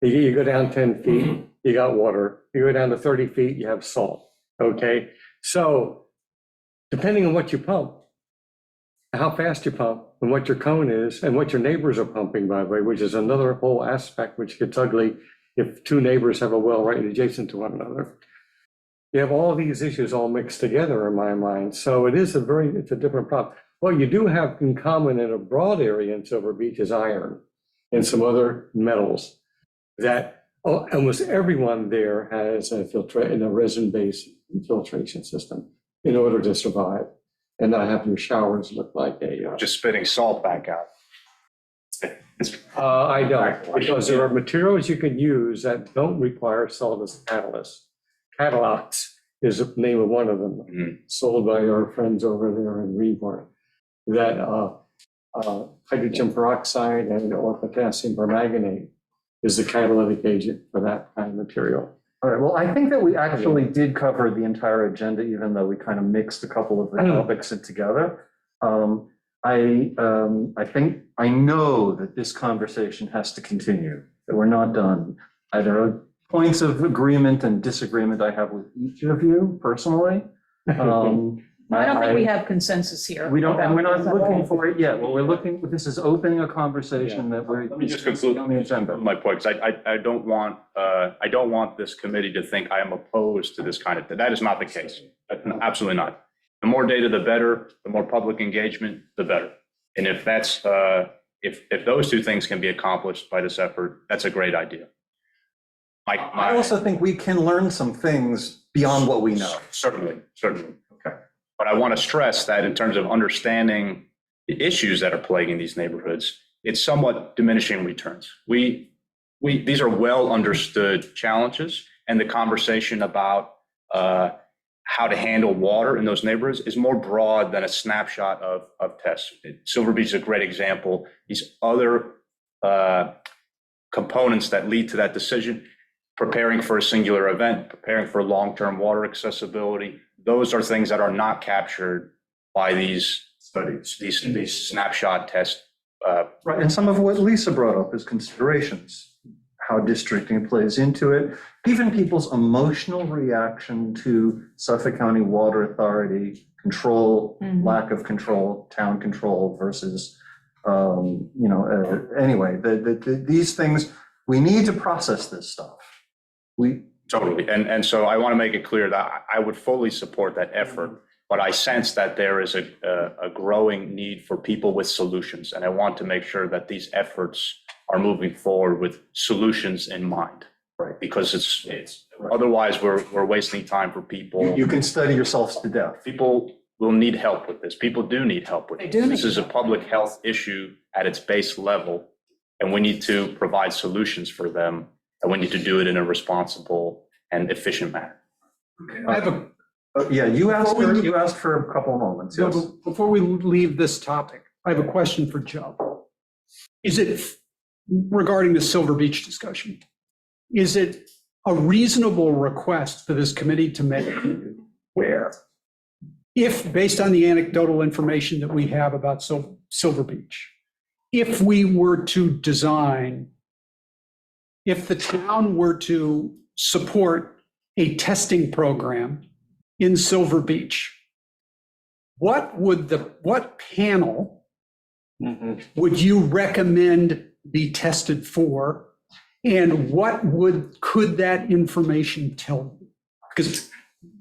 You go down 10 feet, you got water. You go down to 30 feet, you have salt, okay? So depending on what you pump, how fast you pump, and what your cone is, and what your neighbors are pumping, by the way, which is another whole aspect which gets ugly if two neighbors have a well right adjacent to one another. You have all these issues all mixed together in my mind. So it's a different problem. What you do have in common in a broad area in Silver Beach is iron and some other metals that almost everyone there has a resin-based filtration system in order to survive and not have your showers look like a. Just spitting salt back out. I don't, because there are materials you can use that don't require salt as catalyst. Catalox is the name of one of them, sold by our friends over there in Reborn. That hydrogen peroxide or potassium permanganate is the catalytic agent for that kind of material. All right, well, I think that we actually did cover the entire agenda, even though we kind of mixed a couple of the topics together. I know that this conversation has to continue, that we're not done. There are points of agreement and disagreement I have with each of you personally. I don't think we have consensus here. We don't, and we're not about this at looking all. for it yet. What we're looking, this is opening a conversation that we're. Let me just conclude on the agenda. my point, because I don't want this committee to think I am opposed to this kind of thing. That is not the case. Absolutely not. The more data, the better. The more public engagement, the better. And if that's, if those two things can be accomplished by this effort, that's a great idea. I also think we can learn some things beyond what we know. Certainly. Okay. But I want to stress that in terms of understanding the issues that are plaguing these neighborhoods, it's somewhat diminishing returns. These are well understood challenges, and the conversation about how to handle water in those neighborhoods is more broad than a snapshot of tests. Silver Beach is a great example. These other components that lead to that decision, preparing for a singular event, preparing for long-term water accessibility, those are things that are not captured by these studies, these snapshot tests. Right, and some of what Lisa brought up is considerations, how districting plays into it, even people's emotional reaction to Suffolk County Water Authority control, lack of control, town control versus, anyway, these things, we need to process this stuff. Totally. And so I want to make it clear that I would fully support that effort, but I sense that there is a growing need for people with solutions. And I want to make sure that these efforts are moving forward with solutions in mind. Right. Because it's otherwise we're wasting time for people. You can study yourselves to death. People will need help with this. People do need help with They this. do This need is a public health issue at its base level, and we need to provide solutions for them, and we need to do it in a responsible and efficient manner. I have a, Yeah, you asked for a couple of moments, no, yes. but before we leave this topic, I have a question for Joe. Is it, regarding the Silver Beach discussion, is it a reasonable request for this committee to make where, if, based on the anecdotal information that we have about Silver Beach, if we were to design, if the town were to support a testing program in Silver Beach, what panel would you recommend be tested for? And what could that information tell you? Because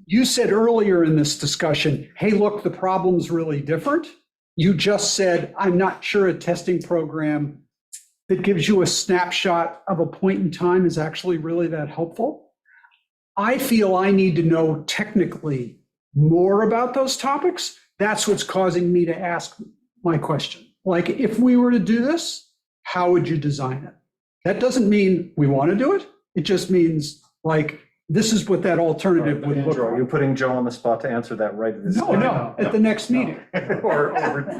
you said earlier in this discussion, hey, look, the problem's really different. You just said, I'm not sure a testing program that gives you a snapshot of a point in time is actually really that helpful. I feel I need to know technically more about those topics, that's what's causing me to ask my question. Like, if we were to do this, how would you design it? That doesn't mean we want to do it. It just means, like, this is what that alternative would look Andrew, are you like. putting Joe on the spot to answer that right this No, no, at the next meeting. Or,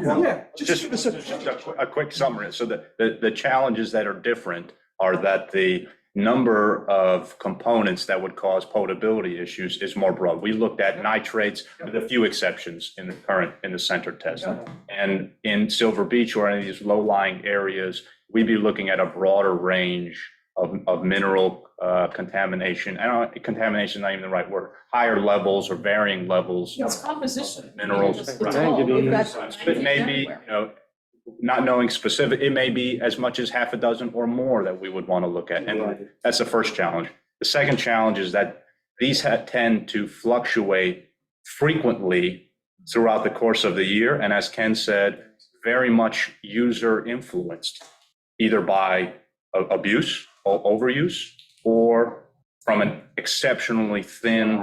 Yeah, just give us Just a quick summary. So the challenges that are different are that the number of components that would cause potability issues is more broad. We looked at nitrates with a few exceptions in the center test. And in Silver Beach or any of these low-lying areas, we'd be looking at a broader range of mineral contamination. Contamination is not even the right word. Higher levels or varying levels. It's composition. Minerals. It's all, we've got It may be, everywhere. not knowing specific, it may be as much as half a dozen or more that we would want to look at. And that's the first challenge. The second challenge is that these tend to fluctuate frequently throughout the course of the year. And as Ken said, very much user influenced, either by abuse or overuse, or from an exceptionally thin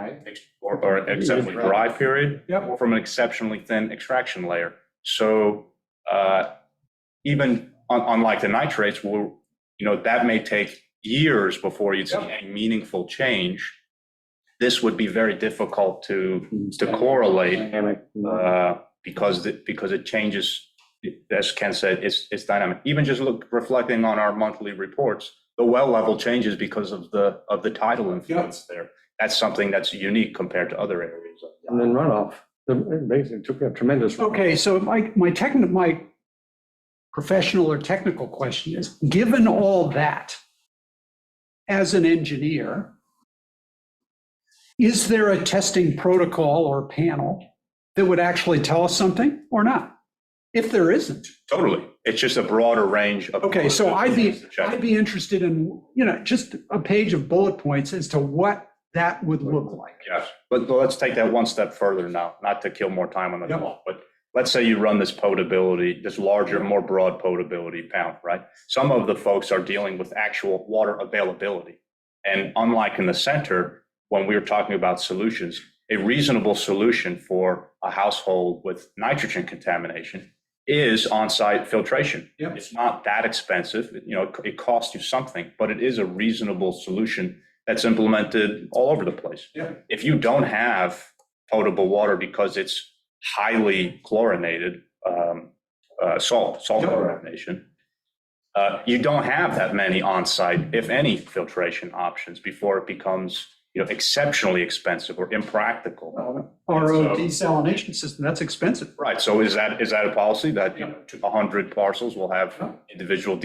or exceptionally dry period, or from an exceptionally thin extraction layer. So even unlike the nitrates, that may take years before you'd see any meaningful change. This would be very difficult to correlate because it changes. As Ken said, it's dynamic. Even just reflecting on our monthly reports, the well level changes because of the tidal influence there. That's something that's unique compared to other areas. And then runoff, basically took a tremendous. Okay, so my professional or technical question is, given all that, as an engineer, is there a testing protocol or panel that would actually tell us something or not? If there isn't. Totally. It's just a broader range of. Okay, so I'd be interested in, just a page of bullet points as to what that would look like. Yes, but let's take that one step further now, not to kill more time on the call, but let's say you run this potability, this larger, more broad potability count, right? Some of the folks are dealing with actual water availability. And unlike in the center, when we were talking about solutions, a reasonable solution for a household with nitrogen contamination is on-site filtration. It's not that expensive. It costs you something, but it is a reasonable solution that's implemented all over the place. If you don't have potable water because it's highly chlorinated, salt chlorination, you don't have that many on-site, if any, filtration options before it becomes exceptionally expensive or impractical. RO desalination system, that's expensive. Right. So is that a policy that 100 parcels will have individual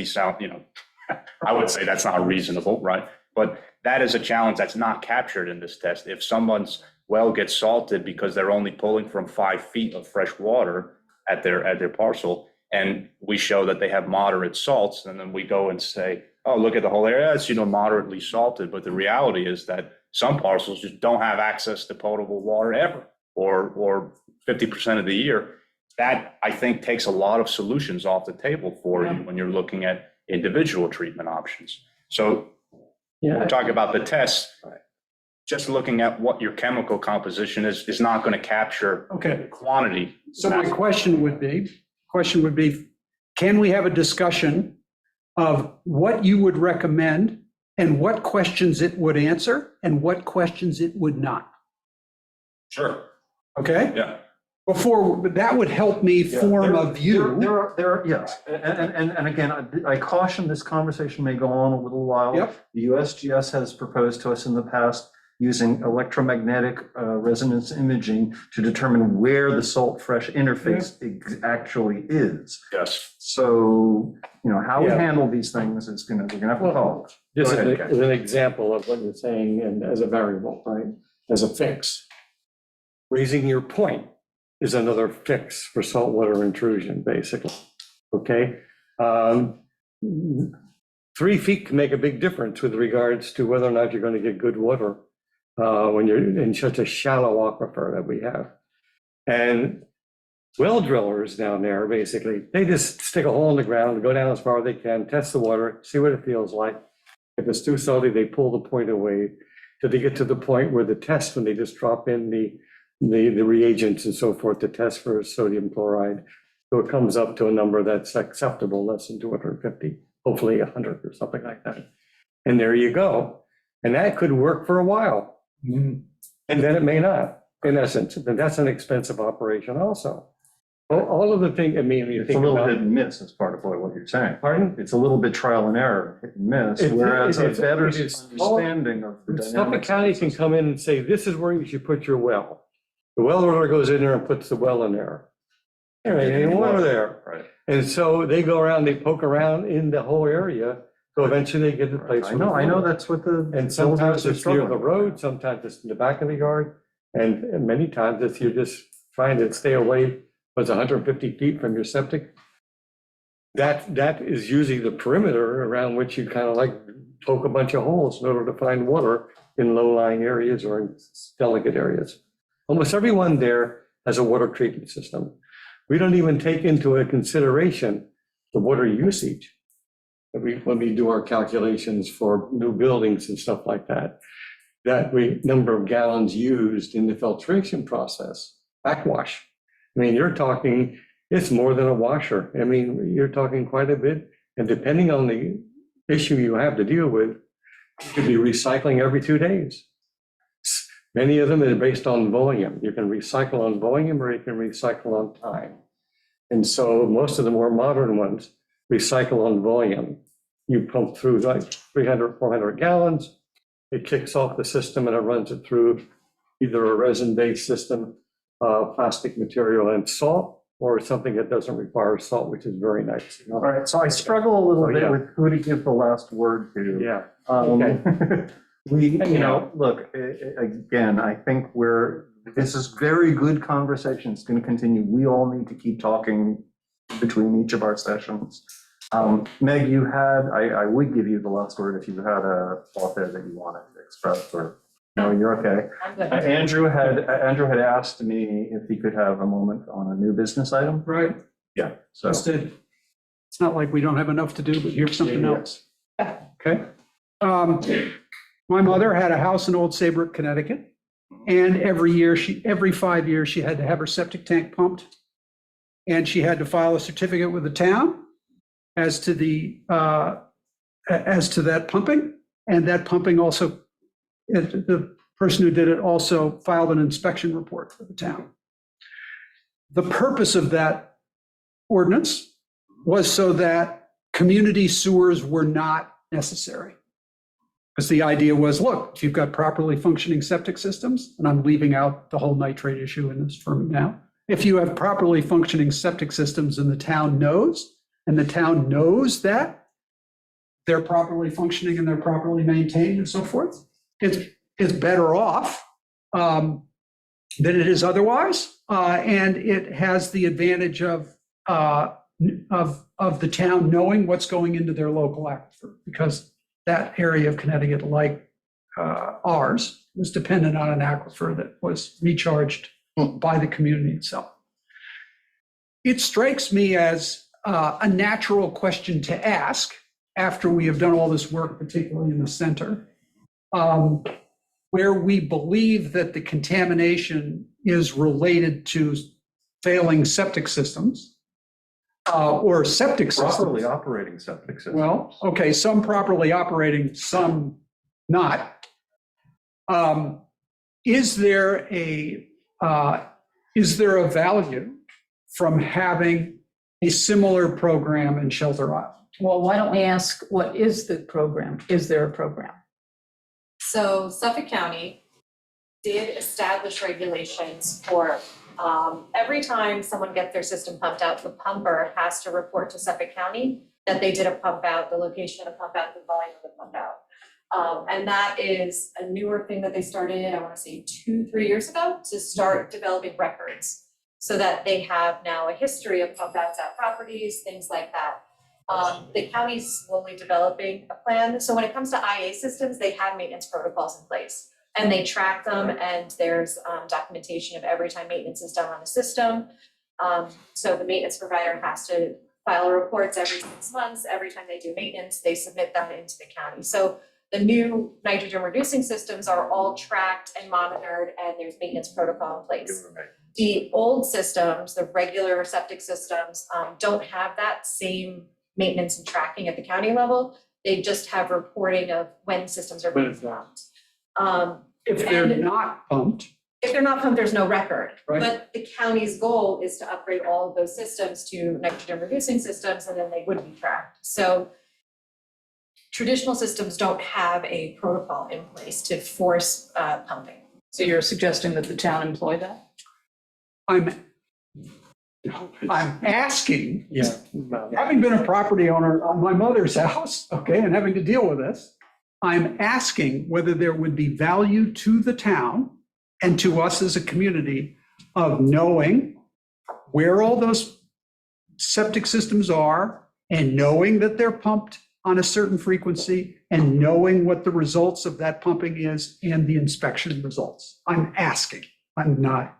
I would say that's not reasonable, right? But that is a challenge that's not captured in this test. If someone's well gets salted because they're only pulling from 5 feet of fresh water at their parcel, and we show that they have moderate salts, and then we go and say, oh, look at the whole area, it's moderately salted. But the reality is that some parcels just don't have access to potable water ever, or 50% of the year. That, I think, takes a lot of solutions off the table for you when you're looking at individual treatment options. So when we're talking about the tests, just looking at what your chemical composition is not going to capture the quantity. So my question would be, can we have a discussion of what you would recommend and what questions it would answer and what questions it would not? Sure. Okay? Yeah. That would help me form a view. Yes, and again, I caution this conversation may go on a little while. The USGS has proposed to us in the past using electromagnetic resonance imaging to determine where the salt-fresh interface actually is. Yes. So, how we handle these things is we're gonna have to follow. This is an example of what you're saying, and as a variable, right? As a fix. Raising your point is another fix for saltwater intrusion, basically. Okay? 3 feet can make a big difference with regards to whether or not you're going to get good water when you're in such a shallow aquifer that we have. And well drillers down there, basically, they just stick a hole in the ground, go down as far as they can, test the water, see what it feels like. If it's too salty, they pull the point away till they get to the point where the test, when they just drop in the the reagents and so forth to test for sodium chloride. So it comes up to a number that's acceptable, less than 250, hopefully 100 or something like that. And there you go. And that could work for a while. And then it may not, in essence. And that's an expensive operation also. All of the things, I mean, you It's a think little about. hit and miss as part of what you're saying. Pardon? It's a little bit trial and error, hit and miss, It- whereas a it is- better it is- understanding of the Suffolk dynamics. of County the can system. come in and say, this is where you should put your well. The well owner goes in there and puts the well in there. There ain't any water there. Right. And so they go around, they poke around in the whole area, so eventually they get to the place. I know that's what the. And sometimes builders are it's near the struggling with. road, sometimes it's in the back of the yard, and many times it's you're just trying to stay away, was 150 feet from your septic. That is usually the perimeter around which you kind of like poke a bunch of holes in order to find water in low-lying areas or in delicate areas. Almost everyone there has a water treatment system. We don't even take into a consideration the water usage when we do our calculations for new buildings and stuff like that. Number of gallons used in the filtration process, backwash. I mean, you're talking, it's more than a washer. I mean, you're talking quite a bit. And depending on the issue you have to deal with, you could be recycling every 2 days. Many of them are based on volume. You can recycle on volume or you can recycle on time. And so most of the more modern ones recycle on volume. You pump through like 300, 400 gallons, it kicks off the system and it runs it through either a resin-based system, plastic material and salt, or something that doesn't require salt, which is very nice. All right, so I struggle a little Oh, bit yeah. with who to give the last word to. Yeah. We, look, again, I think this is very good conversation. It's going to continue. We all need to keep talking between each of our sessions. Meg, I would give you the last word if you had a thought there that you wanted to express, or, no, you're okay. I'm good. Andrew had asked me if he could have a moment on a new business item. Right? Yeah, so. Just did. It's not like we don't have enough to do, but here's something else. Okay. My mother had a house in Old Saybrook, Connecticut, and every 5 years, she had to have her septic tank pumped. And she had to file a certificate with the town as to that pumping. And that pumping also, the person who did it also filed an inspection report for the town. The purpose of that ordinance was so that community sewers were not necessary. Because the idea was, look, if you've got properly functioning septic systems, and I'm leaving out the whole nitrate issue in this for now. If you have properly functioning septic systems and the town knows that they're properly functioning and they're properly maintained and so forth, it's better off than it is otherwise. And it has the advantage of the town knowing what's going into their local aquifer, because that area of Connecticut, like ours, was dependent on an aquifer that was recharged by the community itself. It strikes me as a natural question to ask after we have done all this work, particularly in the center, where we believe that the contamination is related to failing septic systems or septic systems. Properly operating septic system. Well, okay, some properly operating, some not. Is there a value from having a similar program in Shelter Island? Well, why don't we ask, what is the program? Is there a program? So Suffolk County did establish regulations for every time someone gets their system pumped out, the pumper has to report to Suffolk County that they did a pump out, the location of the pump out, the volume of the pump out. And that is a newer thing that they started, I want to say 2-3 years ago, to start developing records so that they have now a history of pump outs at properties, things like that. The county's slowly developing a plan. So when it comes to IA systems, they have maintenance protocols in place and they track them, and there's documentation of every time maintenance is done on a system. So the maintenance provider has to file reports every 6 months. Every time they do maintenance, they submit that into the county. So The new nitrogen reducing systems are all tracked and monitored, and there's maintenance protocol in place. The old systems, the regular septic systems, don't have that same maintenance and tracking at the county level. They just have reporting of when systems are being pumped. If they're And- not pumped, If they're not pumped, there's no record. Right. But the county's goal is to upgrade all of those systems to nitrogen reducing systems, and then they would be tracked. So traditional systems don't have a protocol in place to force pumping. So you're suggesting that the town employ that? I'm asking, Yeah. having been a property owner on my mother's house, okay, and having to deal with this, I'm asking whether there would be value to the town and to us as a community of knowing where all those septic systems are and knowing that they're pumped on a certain frequency and knowing what the results of that pumping is and the inspection results. I'm asking, I'm not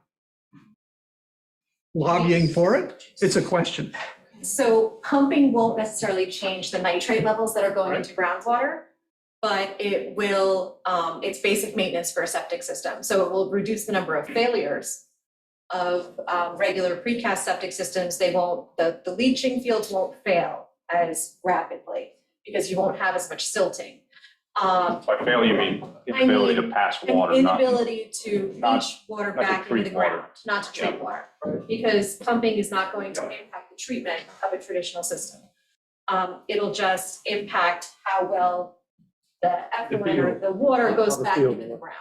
lobbying for it. It's a question. So pumping won't necessarily change the nitrate levels that are going into groundwater, but it will, it's basic maintenance for a septic system. So it will reduce the number of failures of regular precast septic systems. They won't, the leaching fields won't fail as rapidly because you won't have as much silting. By fail, you mean inability to pass water, An not. inability to not- leach water not to back into treat the water. ground, not to treat water. Because pumping is not going to impact the treatment of a traditional system. It'll just impact how well the effluent or the water goes back into the ground.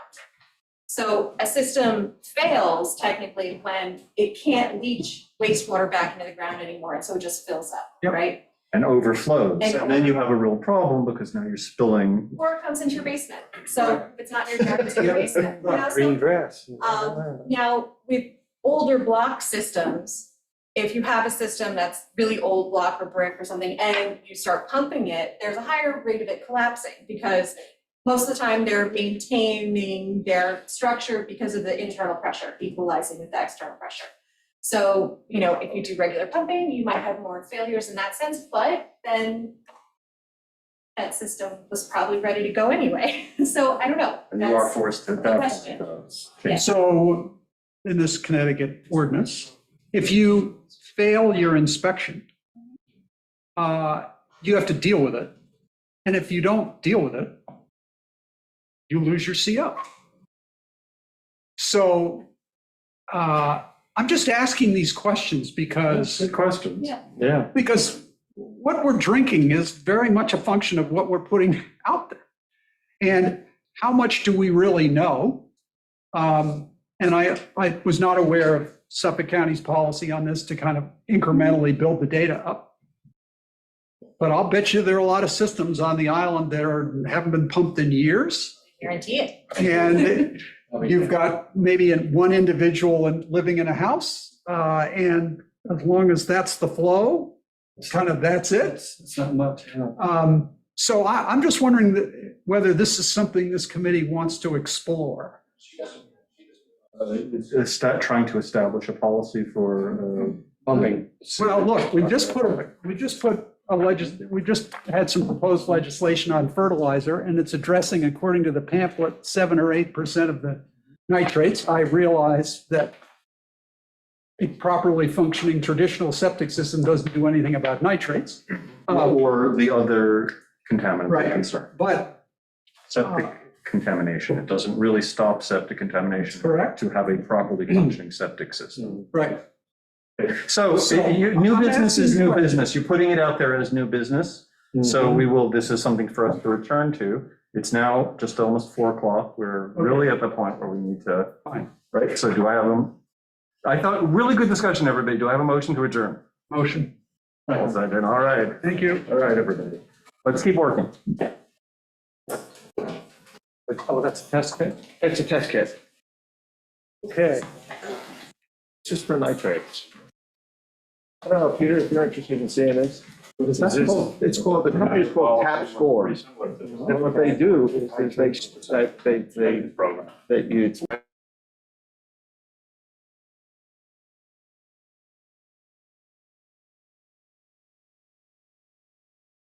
So a system fails technically when it can't leach wastewater back into the ground anymore, and so it just fills up, Yep. right? And overflows. And And then you have a real problem because now you're spilling. Or it comes into your basement, so if it's not near your yard, it's in your basement. You know, so- Green grass. Now, with older block systems, if you have a system that's really old block or brick or something, and you start pumping it, there's a higher rate of it collapsing, because most of the time they're maintaining their structure because of the internal pressure, equalizing with the external pressure. So, you know, if you do regular pumping, you might have more failures in that sense, but then that system was probably ready to go anyway. So I don't know. And you are That's- forced to the adapt question. to those. Yeah. So in this Connecticut ordinance, if you fail your inspection, you have to deal with it. And if you don't deal with it, you lose your CO. So I'm just asking these questions because Good questions. Yeah. Yeah. because what we're drinking is very much a function of what we're putting out there. And how much do we really know? And I was not aware of Suffolk County's policy on this to kind of incrementally build the data up. But I'll bet you there are a lot of systems on the island that haven't been pumped in years. Guarantee it. And you've got maybe one individual living in a house, and as long as that's the flow, kind of that's it. It's not much. Yeah. So I'm just wondering whether this is something this committee wants to explore. Is that trying to establish a policy for Pumping. Well, look, we just had some proposed legislation on fertilizer, and it's addressing, according to the pamphlet, 7 or 8% of the nitrates. I realize that a properly functioning traditional septic system doesn't do anything about nitrates. or the other contaminant Right. concern? But, Septic contamination. It doesn't really stop septic contamination. Correct. To have a properly functioning septic system. right, So new business is new business. You're putting it out there as new business. So this is something for us to return to. It's now just almost 4 o'clock. We're really at the point where we need to, Fine. right? So do I have I thought, really good discussion, everybody. Do I have a motion to adjourn? motion. All right. Thank you. All right, everybody. Let's keep working. Oh, that's a test kit? It's a test kit, Okay. just for nitrates. I don't know, Peter, if you're interested in seeing this. What is that? It's called, the company's called Tap Scores. And what they do is they Program. you